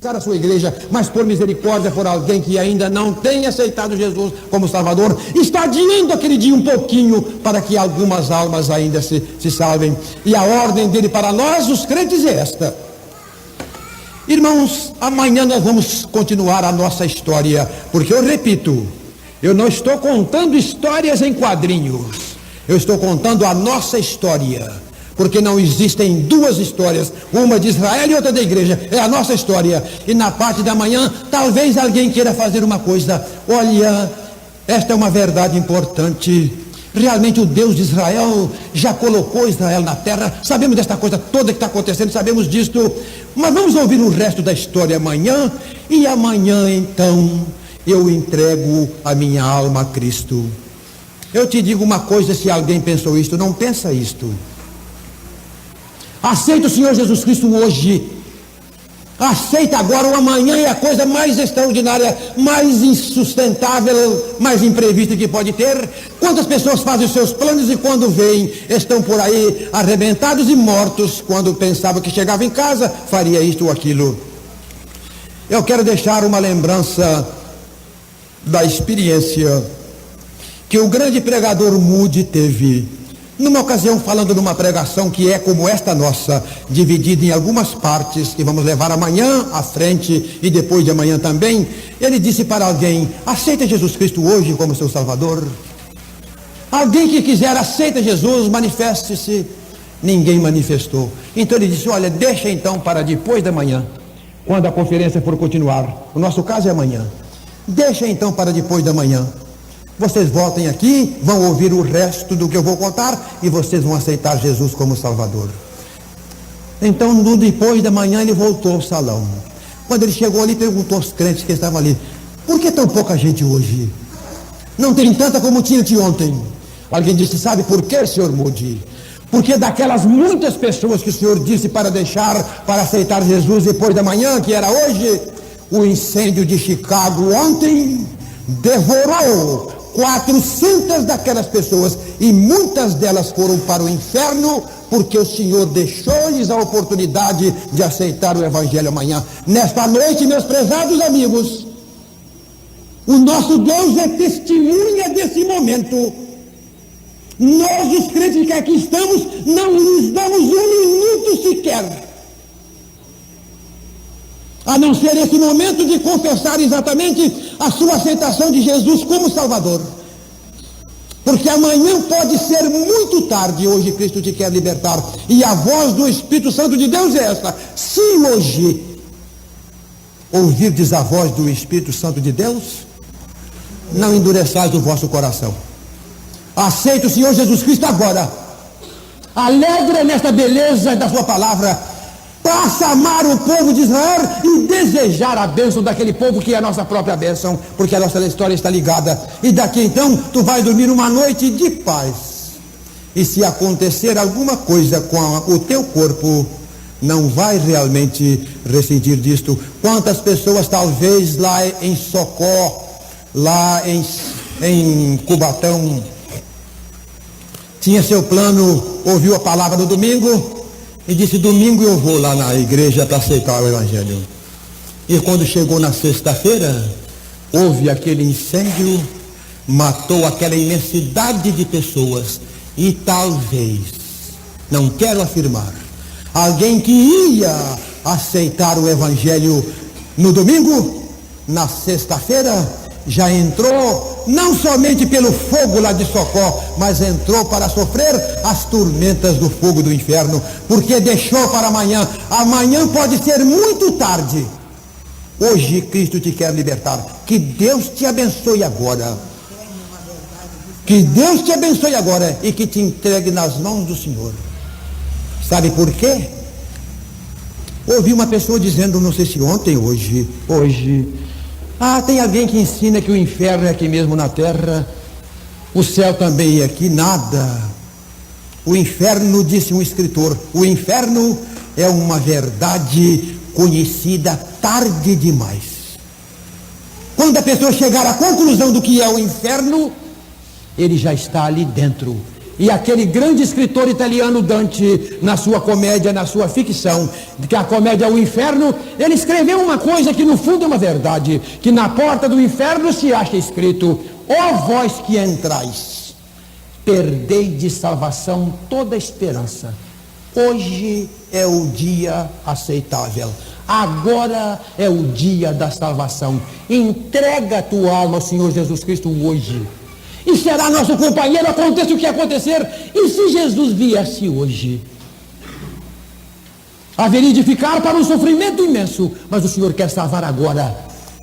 a sua igreja, mas por misericórdia por alguém que ainda não tem aceitado Jesus como Salvador, está adiando aquele dia um pouquinho para que algumas almas ainda se salvem. E a ordem dele para nós, os crentes, é esta. Irmãos, amanhã nós vamos continuar a nossa história, porque eu repito, eu não estou contando histórias em quadrinhos, eu estou contando a nossa história. Porque não existem duas histórias, uma de Israel e outra da igreja, é a nossa história. E na parte da manhã, talvez alguém queira fazer uma coisa: olha, esta é uma verdade importante. Realmente o Deus de Israel já colocou Israel na terra, sabemos desta coisa toda que está acontecendo, sabemos disto, mas vamos ouvir o resto da história amanhã, e amanhã então eu entrego a minha alma a Cristo. Eu te digo uma coisa, se alguém pensou isto, não pensa isto. Aceita o Senhor Jesus Cristo hoje, aceita agora. O amanhã é a coisa mais extraordinária, mais insustentável, mais imprevista que pode ter. Quantas pessoas fazem os seus planos e quando vêm, estão por aí arrebentados e mortos, quando pensavam que chegava em casa, faria isto ou aquilo. Eu quero deixar uma lembrança da experiência que o grande pregador Moody teve. Numa ocasião, falando numa pregação que é como esta nossa, dividida em algumas partes, que vamos levar amanhã à frente e depois de amanhã também, ele disse para alguém: aceita Jesus Cristo hoje como seu Salvador? Alguém que quiser, aceita Jesus, manifeste-se. Ninguém manifestou. Então ele disse, olha, deixa então para depois da manhã, quando a conferência for continuar. O nosso caso é amanhã. Deixa então para depois da manhã. Vocês voltem aqui, vão ouvir o resto do que eu vou contar e vocês vão aceitar Jesus como Salvador. Então, no depois da manhã, ele voltou ao salão. Quando ele chegou ali, perguntou aos crentes que estavam ali, por que tão pouca gente hoje? Não tem tanta como tinha de ontem. Alguém disse, sabe por quê, senhor Moody? Porque daquelas muitas pessoas que o senhor disse para deixar, para aceitar Jesus depois da manhã, que era hoje, o incêndio de Chicago ontem devorou 400 daquelas pessoas, e muitas delas foram para o inferno, porque o Senhor deixou-lhes a oportunidade de aceitar o Evangelho amanhã. Nesta noite, meus prezados amigos, o nosso Deus é testemunha desse momento. Nós, os crentes que aqui estamos, não nos damos um minuto sequer, a não ser esse momento de confessar exatamente a sua aceitação de Jesus como Salvador. Porque amanhã pode ser muito tarde. Hoje Cristo te quer libertar, e a voz do Espírito Santo de Deus é esta: se hoje ouvirdes a voz do Espírito Santo de Deus, não endureçais o vosso coração. Aceita o Senhor Jesus Cristo agora. Alegra nesta beleza da sua palavra. Passa a amar o povo de Israel e desejar a bênção daquele povo que é a nossa própria bênção, porque a nossa história está ligada. E daqui então tu vais dormir uma noite de paz. E se acontecer alguma coisa com o teu corpo, não vai realmente ressentir disto. Quantas pessoas talvez lá em Socó, lá em Cubatão, tinha seu plano, ouviu a palavra no domingo e disse, domingo eu vou lá na igreja para aceitar o Evangelho. E quando chegou na sexta-feira, houve aquele incêndio, matou aquela imensidade de pessoas. E talvez, não quero afirmar, alguém que ia aceitar o Evangelho no domingo, na sexta-feira, já entrou, não somente pelo fogo lá de Socó, mas entrou para sofrer as tormentas do fogo do inferno, porque deixou para amanhã. Amanhã pode ser muito tarde. Hoje Cristo te quer libertar. Que Deus te abençoe agora. Que Deus te abençoe agora e que te entregue nas mãos do Senhor. Sabe por quê? Ouvi uma pessoa dizendo, não sei se ontem, hoje, tem alguém que ensina que o inferno é aqui mesmo na terra, o céu também é aqui. Nada. O inferno, disse um escritor, o inferno é uma verdade conhecida tarde demais. Quando a pessoa chegar à conclusão do que é o inferno, ele já está ali dentro. E aquele grande escritor italiano Dante, na sua comédia, na sua ficção, que a comédia é o inferno, ele escreveu uma coisa que no fundo é uma verdade, que na porta do inferno se acha escrito: ó vós que entrais, perdei de salvação toda esperança. Hoje é o dia aceitável. Agora é o dia da salvação. Entrega a tua alma ao Senhor Jesus Cristo hoje. E será nosso companheiro, aconteça o que acontecer. E se Jesus viesse hoje? Haveria de ficar para um sofrimento imenso, mas o Senhor quer salvar agora.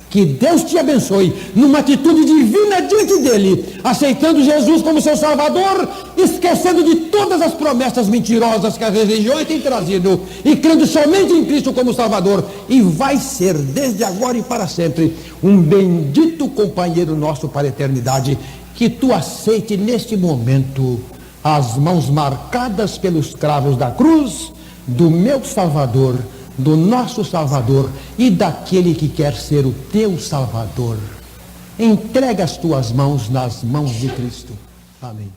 Que Deus te abençoe, numa atitude divina diante dele, aceitando Jesus como seu Salvador, esquecendo de todas as promessas mentirosas que as religiões têm trazido, e crendo somente em Cristo como Salvador. E vai ser, desde agora e para sempre, um bendito companheiro nosso para a eternidade. Que tu aceite neste momento as mãos marcadas pelos cravos da cruz do meu Salvador, do nosso Salvador e daquele que quer ser o teu Salvador. Entrega as tuas mãos nas mãos de Cristo. Amém.